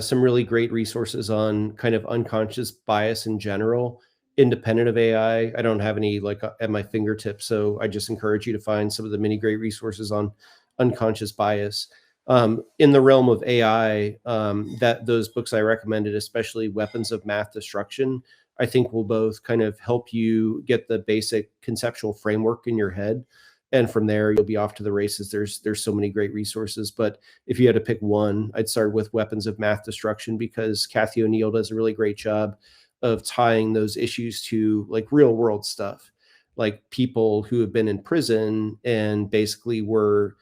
some really great resources on kind of unconscious bias in general, independent of AI. I don't have any like at my fingertips, so I just encourage you to find some of the many great resources on unconscious bias. In the realm of AI, that those books I recommended, especially Weapons of Math Destruction, I think will both kind of help you get the basic conceptual framework in your head. And from there, you'll be off to the races. There's so many great resources. But if you had to pick one, I'd start with Weapons of Math Destruction, because Kathy O'Neill does a really great job of tying those issues to like real world stuff. like people who have been in prison and basically were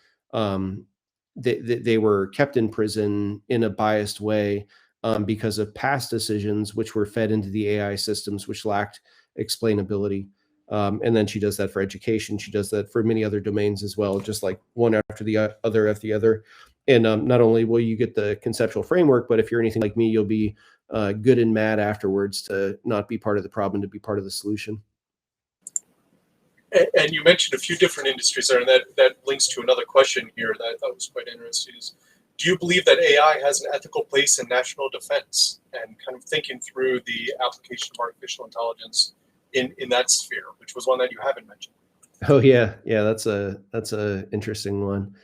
they were kept in prison in a biased way because of past decisions which were fed into the AI systems, which lacked explainability. And then she does that for education. She does that for many other domains as well, just like one after the other. And not only will you get the conceptual framework, but if you're anything like me, you'll be good and mad afterwards to not be part of the problem, to be part of the solution. And you mentioned a few different industries there, and that links to another question here that I thought was quite interesting. Is, do you believe that AI has an ethical place in national defense? And kind of thinking through the application of artificial intelligence in that sphere, which was one that you haven't mentioned. Oh yeah, that's a interesting one.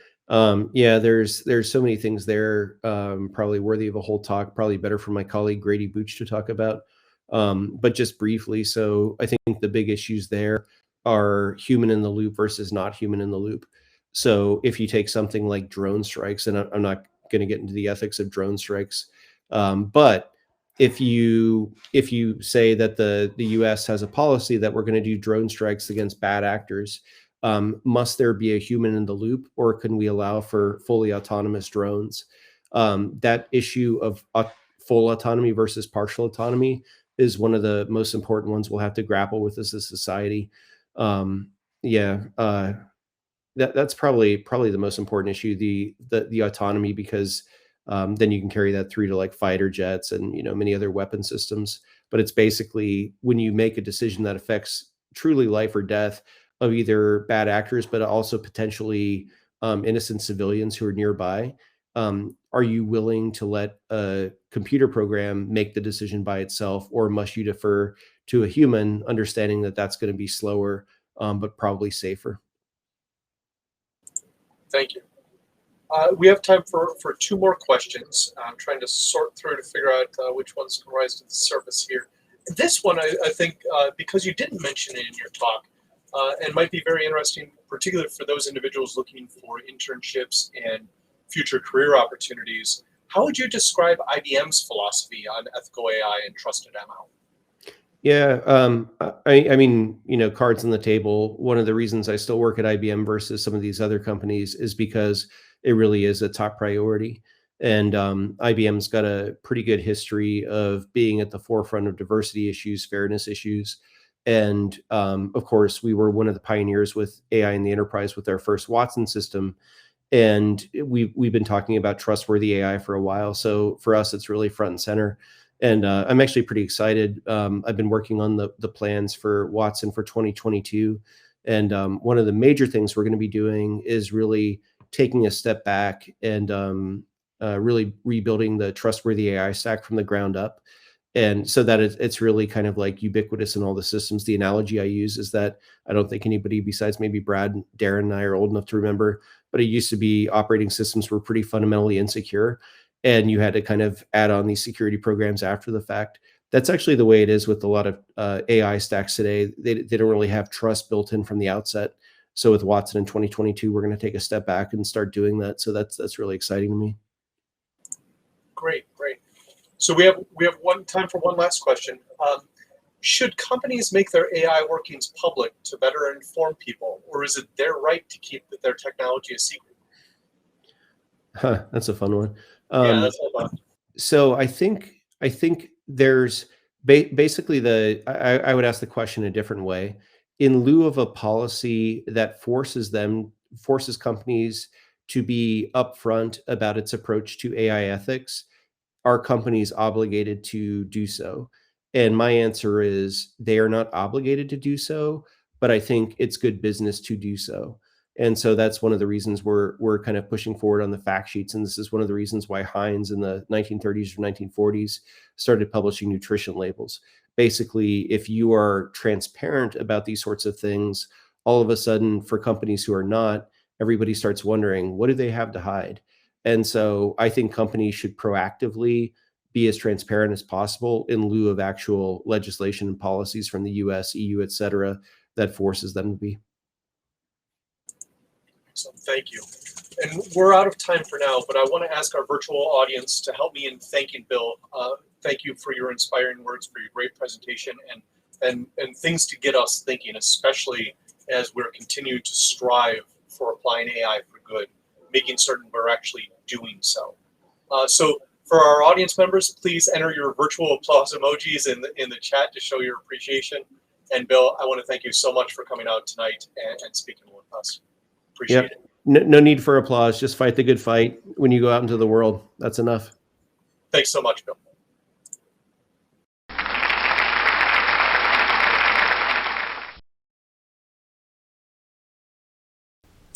Yeah, there's so many things there, probably worthy of a whole talk, probably better for my colleague Grady Booch to talk about. But just briefly, so I think the big issues there are human in the loop versus not human in the loop. So if you take something like drone strikes, and I'm not going to get into the ethics of drone strikes, but if you say that the US has a policy that we're going to do drone strikes against bad actors, must there be a human in the loop, or can we allow for fully autonomous drones? That issue of full autonomy versus partial autonomy is one of the most important ones we'll have to grapple with as a society. That's probably the most important issue, the autonomy, because then you can carry that through to like fighter jets and many other weapon systems. But it's basically when you make a decision that affects truly life or death of either bad actors, but also potentially innocent civilians who are nearby. Are you willing to let a computer program make the decision by itself, or must you defer to a human, understanding that that's going to be slower, but probably safer? Thank you. We have time for two more questions. I'm trying to sort through to figure out which ones can rise to the surface here. This one, I think, because you didn't mention it in your talk, and might be very interesting, particularly for those individuals looking for internships and future career opportunities. How would you describe IBM's philosophy on ethical AI and trusted ML? Yeah, I mean, cards on the table. One of the reasons I still work at IBM versus some of these other companies is because it really is a top priority. And IBM's got a pretty good history of being at the forefront of diversity issues, fairness issues. And of course, we were one of the pioneers with AI in the enterprise with our first Watson system. And we've been talking about trustworthy AI for a while. So for us, it's really front and center. And I'm actually pretty excited. I've been working on the plans for Watson for 2022. And one of the major things we're going to be doing is really taking a step back and really rebuilding the trustworthy AI stack from the ground up. And so that it's really kind of like ubiquitous in all the systems. The analogy I use is that I don't think anybody besides maybe Brad, Darren, and I are old enough to remember, but it used to be operating systems were pretty fundamentally insecure, and you had to kind of add on these security programs after the fact. That's actually the way it is with a lot of AI stacks today. They don't really have trust built in from the outset. So with Watson in 2022, we're going to take a step back and start doing that. So that's really exciting to me. Great. So we have time for one last question. Should companies make their AI workings public to better inform people, or is it their right to keep their technology a secret? That's a fun one. Yeah, that's a fun. So I think there's basically I would ask the question a different way. In lieu of a policy that forces companies to be upfront about its approach to AI ethics, are companies obligated to do so? And my answer is they are not obligated to do so, but I think it's good business to do so. And so that's one of the reasons we're kind of pushing forward on the fact sheets. And this is one of the reasons why Heinz in the 1930s or 1940s started publishing nutrition labels. Basically, if you are transparent about these sorts of things, all of a sudden for companies who are not, everybody starts wondering, what do they have to hide? And so I think companies should proactively be as transparent as possible in lieu of actual legislation and policies from the US, EU, et cetera, that forces them to be. So thank you. And we're out of time for now, but I want to ask our virtual audience to help me in thanking Bill. Thank you for your inspiring words, for your great presentation, and and things to get us thinking, especially as we're continuing to strive for applying AI for good, making certain we're actually doing so. So for our audience members, please enter your virtual applause emojis in the chat to show your appreciation. And Bill, I want to thank you so much for coming out tonight and speaking with us. Appreciate it. No need for applause. Just fight the good fight when you go out into the world. That's enough. Thanks so much, Bill.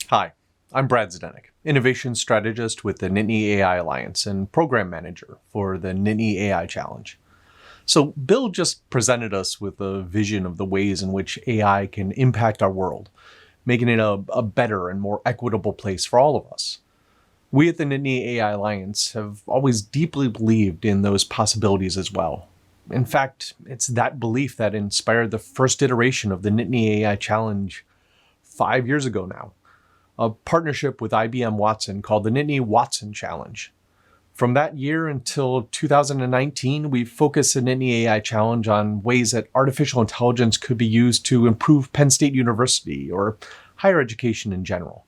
Hi, I'm Brad Zdenek, Innovation Strategist with the Nittany AI Alliance and Program Manager for the Nittany AI Challenge. So Bill just presented us with a vision of the ways in which AI can impact our world, making it a better and more equitable place for all of us. We at the Nittany AI Alliance have always deeply believed in those possibilities as well. In fact, it's that belief that inspired the first iteration of the Nittany AI Challenge 5 years ago now, a partnership with IBM Watson called the Nittany Watson Challenge. From that year until 2019, we focused the Nittany AI Challenge on ways that artificial intelligence could be used to improve Penn State University or higher education in general.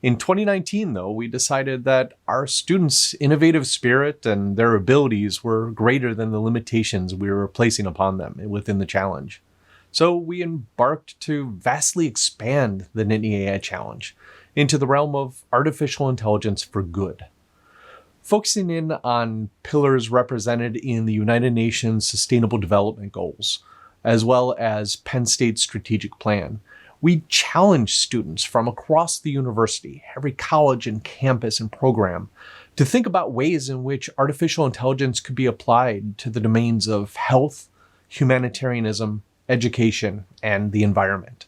In 2019, though, we decided that our students' innovative spirit and their abilities were greater than the limitations we were placing upon them within the challenge. So we embarked to vastly expand the Nittany AI Challenge into the realm of artificial intelligence for good. Focusing in on pillars represented in the United Nations Sustainable Development Goals, as well as Penn State's strategic plan, we challenge students from across the university, every college and campus and program, to think about ways in which artificial intelligence could be applied to the domains of health, humanitarianism, education, and the environment.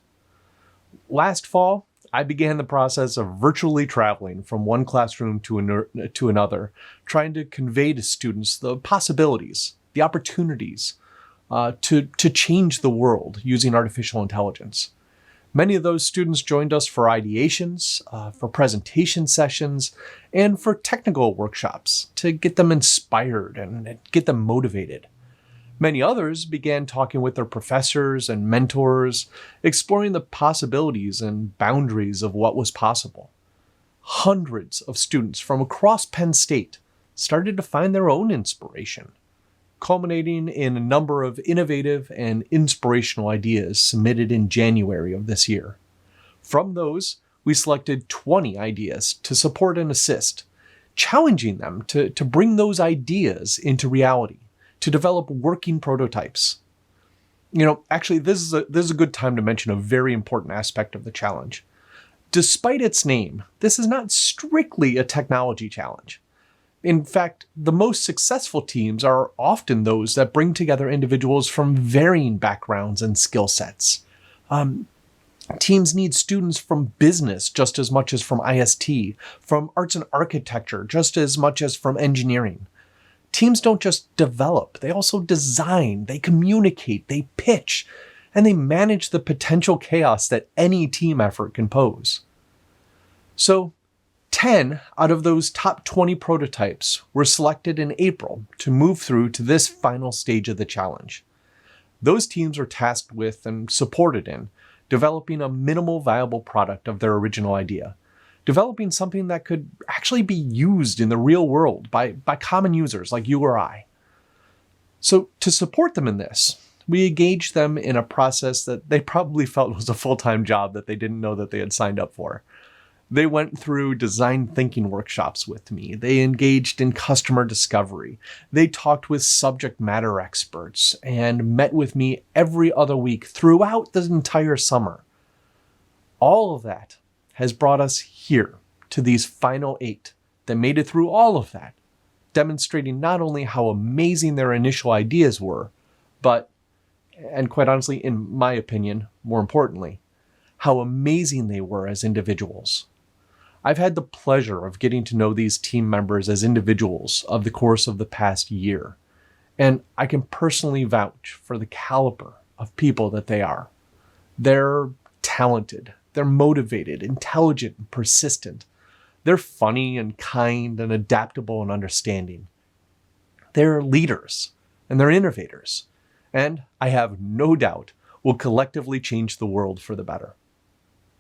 Last fall, I began the process of virtually traveling from one classroom to another, trying to convey to students the possibilities, the opportunities to change the world using artificial intelligence. Many of those students joined us for ideations, for presentation sessions, and for technical workshops to get them inspired and get them motivated. Many others began talking with their professors and mentors, exploring the possibilities and boundaries of what was possible. Hundreds of students from across Penn State started to find their own inspiration, culminating in a number of innovative and inspirational ideas submitted in January of this year. From those, we selected 20 ideas to support and assist, challenging them to bring those ideas into reality, to develop working prototypes. Actually, this is a good time to mention a very important aspect of the challenge. Despite its name, this is not strictly a technology challenge. In fact, the most successful teams are often those that bring together individuals from varying backgrounds and skill sets. Teams need students from business just as much as from IST, from arts and architecture just as much as from engineering. Teams don't just develop, they also design, they communicate, they pitch, and they manage the potential chaos that any team effort can pose. So, 10 out of those top 20 prototypes were selected in April to move through to this final stage of the challenge. Those teams are tasked with and supported in developing a minimal viable product of their original idea, developing something that could actually be used in the real world by common users like you or I. So to support them in this, we engaged them in a process that they probably felt was a full-time job that they didn't know that they had signed up for. They went through design thinking workshops with me. They engaged in customer discovery. They talked with subject matter experts and met with me every other week throughout the entire summer. All of that has brought us here to these final 8 that made it through all of that, demonstrating not only how amazing their initial ideas were, but, and quite honestly, in my opinion, more importantly, how amazing they were as individuals. I've had the pleasure of getting to know these team members as individuals of the course of the past year, and I can personally vouch for the caliber of people that they are. They're talented, they're motivated, intelligent, and persistent. They're funny and kind and adaptable and understanding. They're leaders and they're innovators. and I have no doubt will collectively change the world for the better.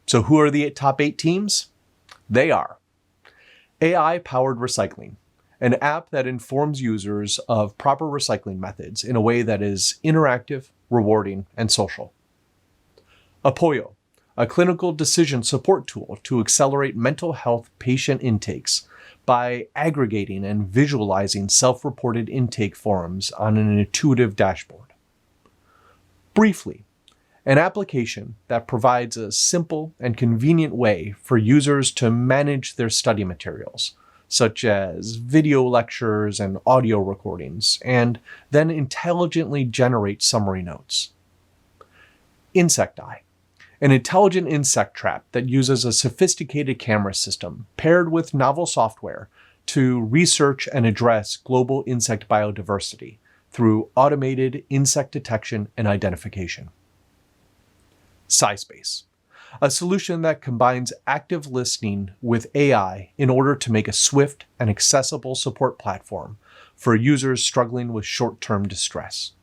So who are the top 8 teams? They are AI-powered recycling, an app that informs users of proper recycling methods in a way that is interactive, rewarding, and social. Apoyo, a clinical decision support tool to accelerate mental health patient intakes by aggregating and visualizing self-reported intake forms on an intuitive dashboard. Briefly, an application that provides a simple and convenient way for users to manage their study materials, such as video lectures and audio recordings, and then intelligently generate summary notes. Insect Eye, an intelligent insect trap that uses a sophisticated camera system paired with novel software to research and address global insect biodiversity through automated insect detection and identification. SciSpace, a solution that combines active listening with AI in order to make a swift and accessible support platform for users struggling with short-term distress.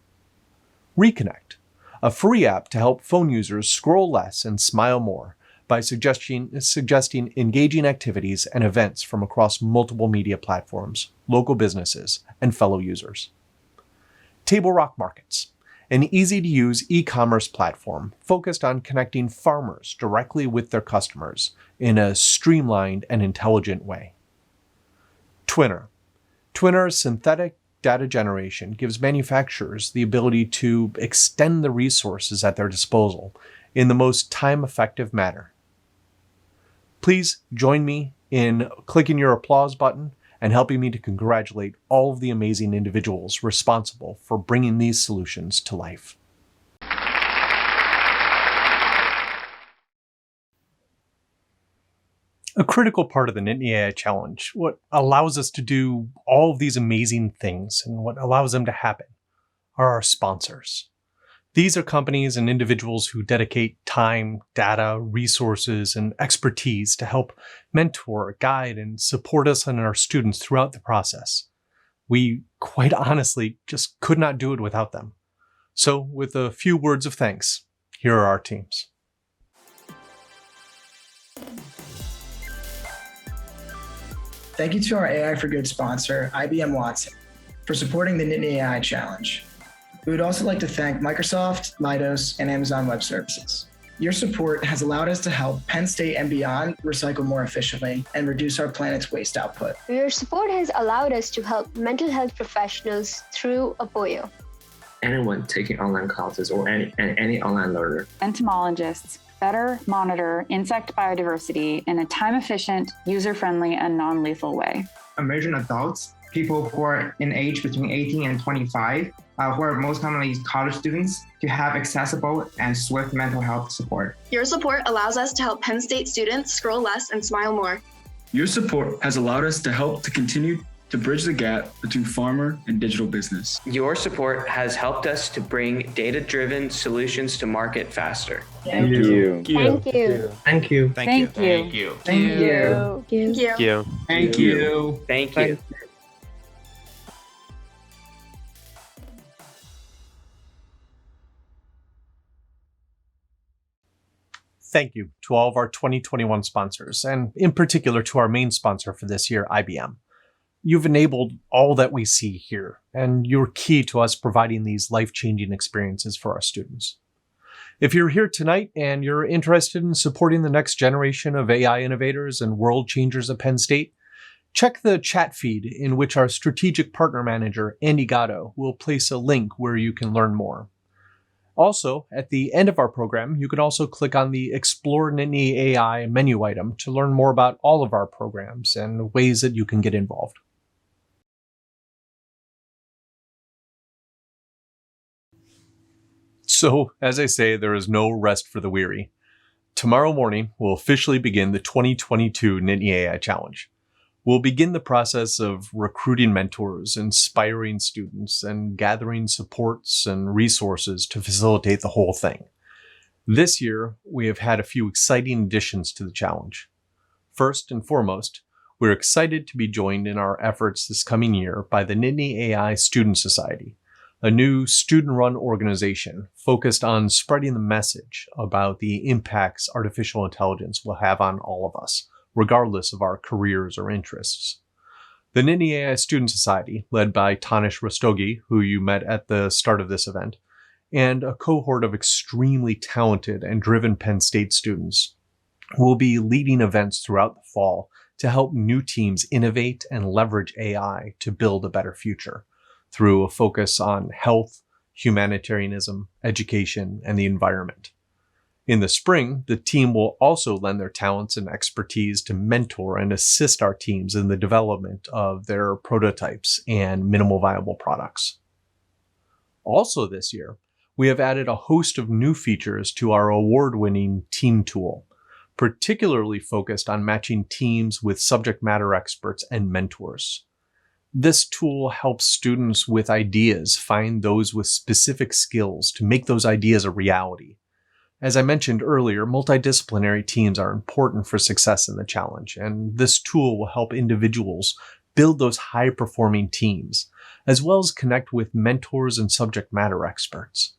Reconnect, a free app to help phone users scroll less and smile more by suggesting engaging activities and events from across multiple media platforms, local businesses, and fellow users. Table Rock Markets, an easy-to-use e-commerce platform focused on connecting farmers directly with their customers in a streamlined and intelligent way. Twinner's synthetic data generation gives manufacturers the ability to extend the resources at their disposal in the most time-effective manner. Please join me in clicking your applause button and helping me to congratulate all of the amazing individuals responsible for bringing these solutions to life. A critical part of the Nittany AI Challenge, what allows us to do all of these amazing things and what allows them to happen, are our sponsors. These are companies and individuals who dedicate time, data, resources, and expertise to help mentor, guide, and support us and our students throughout the process. We quite honestly just could not do it without them. So, with a few words of thanks, here are our teams. Thank you to our AI for Good sponsor, IBM Watson, for supporting the Nittany AI Challenge. We would also like to thank Microsoft, Leidos, and Amazon Web Services. Your support has allowed us to help Penn State and beyond recycle more efficiently and reduce our planet's waste output. Your support has allowed us to help mental health professionals through Apoyo. Anyone taking online classes or any online learner. Entomologists better monitor insect biodiversity in a time-efficient, user-friendly, and non-lethal way. Emerging adults, people who are in age between 18 and 25, who are most commonly college students, to have accessible and swift mental health support. Your support allows us to help Penn State students scroll less and smile more. Your support has allowed us to help to continue to bridge the gap between farmer and digital business. Your support has helped us to bring data-driven solutions to market faster. Thank you. Thank you. Thank you. Thank you. Thank you. Thank you. Thank you. Thank you. Thank you to all of our 2021 sponsors, and in particular to our main sponsor for this year, IBM. You've enabled all that we see here, and you're key to us providing these life-changing experiences for our students. If you're here tonight and you're interested in supporting the next generation of AI innovators and world changers at Penn State, check the chat feed in which our strategic partner manager, Andy Gatto, will place a link where you can learn more. Also, at the end of our program, you can also click on the Explore Nittany AI menu item to learn more about all of our programs and ways that you can get involved. So, as I say, there is no rest for the weary. Tomorrow morning, we'll officially begin the 2022 Nittany AI Challenge. We'll begin the process of recruiting mentors, inspiring students, and gathering supports and resources to facilitate the whole thing. This year, we have had a few exciting additions to the challenge. First and foremost, we're excited to be joined in our efforts this coming year by the Nittany AI Student Society, a new student-run organization focused on spreading the message about the impacts artificial intelligence will have on all of us, regardless of our careers or interests. The Nittany AI Student Society, led by Tanish Rastogi, who you met at the start of this event, and a cohort of extremely talented and driven Penn State students, will be leading events throughout the fall to help new teams innovate and leverage AI to build a better future through a focus on health, humanitarianism, education, and the environment. In the spring, the team will also lend their talents and expertise to mentor and assist our teams in the development of their prototypes and minimal viable products. Also this year, we have added a host of new features to our award-winning team tool, particularly focused on matching teams with subject matter experts and mentors. This tool helps students with ideas find those with specific skills to make those ideas a reality. As I mentioned earlier, multidisciplinary teams are important for success in the challenge, and this tool will help individuals build those high-performing teams, as well as connect with mentors and subject matter experts.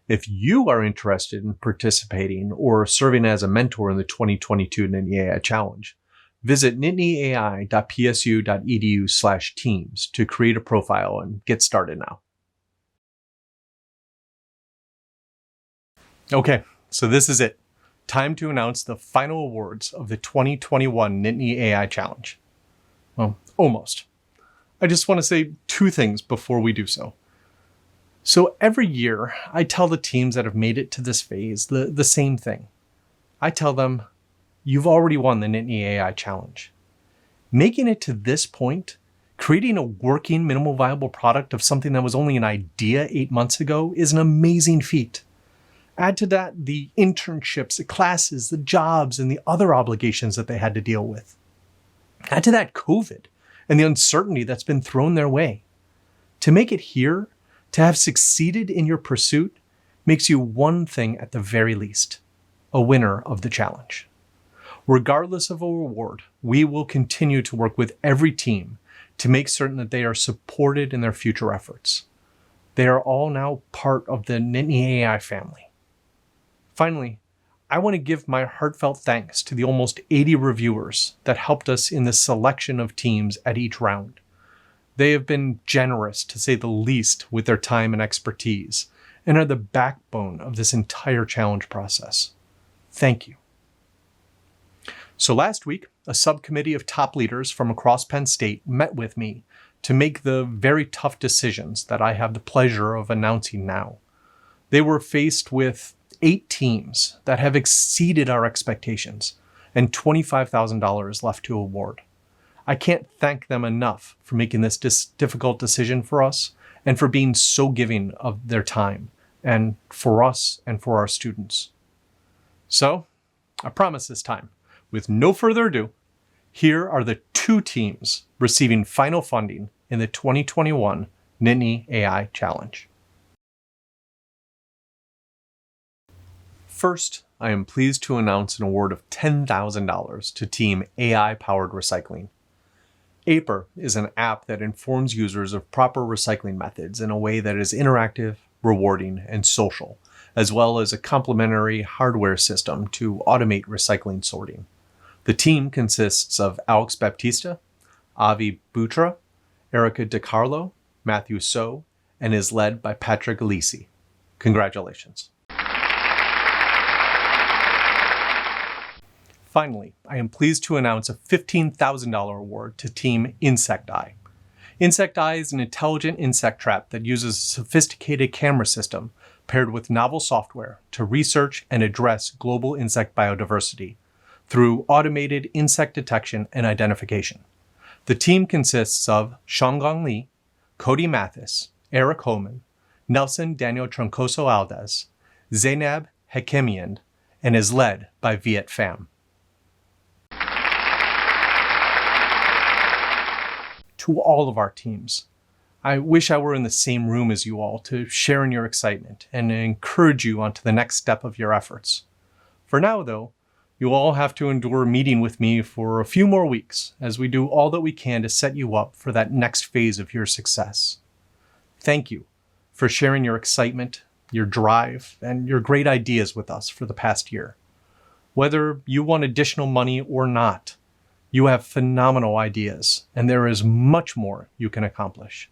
If you are interested in participating or serving as a mentor in the 2022 Nittany AI Challenge, visit nittanyai.psu.edu/teams to create a profile and get started now. Okay, so this is it. Time to announce the final awards of the 2021 Nittany AI Challenge. Well, almost. I just want to say two things before we do so. So every year, I tell the teams that have made it to this phase the same thing. I tell them, you've already won the Nittany AI Challenge. Making it to this point, creating a working minimal viable product of something that was only an idea 8 months ago is an amazing feat. Add to that the internships, the classes, the jobs, and the other obligations that they had to deal with. Add to that COVID and the uncertainty that's been thrown their way. To make it here, to have succeeded in your pursuit, makes you one thing at the very least, a winner of the challenge. Regardless of a reward, we will continue to work with every team to make certain that they are supported in their future efforts. They are all now part of the Nittany AI family. Finally, I want to give my heartfelt thanks to the almost 80 reviewers that helped us in the selection of teams at each round. They have been generous, to say the least, with their time and expertise, and are the backbone of this entire challenge process. Thank you. So last week, a subcommittee of top leaders from across Penn State met with me to make the very tough decisions that I have the pleasure of announcing now. They were faced with 8 teams that have exceeded our expectations and $25,000 left to award. I can't thank them enough for making this difficult decision for us and for being so giving of their time and for us and for our students. So, I promise this time, with no further ado, here are the 2 teams receiving final funding in the 2021 Nittany AI Challenge. First, I am pleased to announce an award of $10,000 to Team AI-Powered Recycling. APR is an app that informs users of proper recycling methods in a way that is interactive, rewarding, and social, as well as a complementary hardware system to automate recycling sorting. The team consists of Alex Baptista, Avi Butra, Erica DiCarlo, Matthew So, and is led by Patrick Alisi. Congratulations. Finally, I am pleased to announce a $15,000 award to Team Insect Eye. Insect Eye is an intelligent insect trap that uses a sophisticated camera system paired with novel software to research and address global insect biodiversity through automated insect detection and identification. The team consists of Shangong Li, Cody Mathis, Eric Homan, Nelson Daniel Troncoso Aldez, Zainab Hekemian, and is led by Viet Pham. To all of our teams, I wish I were in the same room as you all to share in your excitement and encourage you onto the next step of your efforts. For now, though, you all have to endure meeting with me for a few more weeks as we do all that we can to set you up for that next phase of your success. Thank you for sharing your excitement, your drive, and your great ideas with us for the past year. Whether you want additional money or not, you have phenomenal ideas, and there is much more you can accomplish.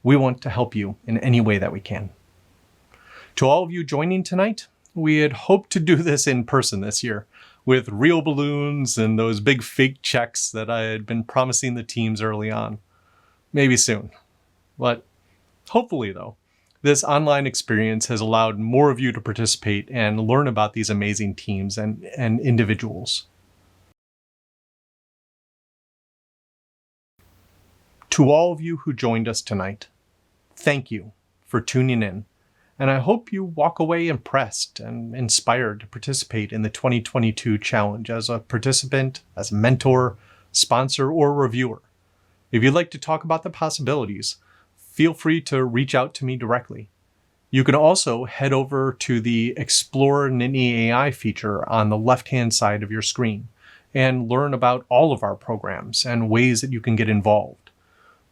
We want to help you in any way that we can. To all of you joining tonight, we had hoped to do this in person this year, with real balloons and those big fake checks that I had been promising the teams early on. Maybe soon. But hopefully, though, this online experience has allowed more of you to participate and learn about these amazing teams and individuals. To all of you who joined us tonight, thank you for tuning in, and I hope you walk away impressed and inspired to participate in the 2022 challenge as a participant, as a mentor, sponsor, or reviewer. If you'd like to talk about the possibilities, feel free to reach out to me directly. You can also head over to the Explore Nittany AI feature on the left-hand side of your screen and learn about all of our programs and ways that you can get involved.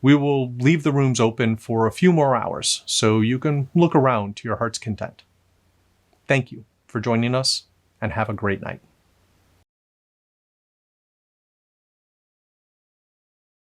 We will leave the rooms open for a few more hours so you can look around to your heart's content. Thank you for joining us, and have a great night.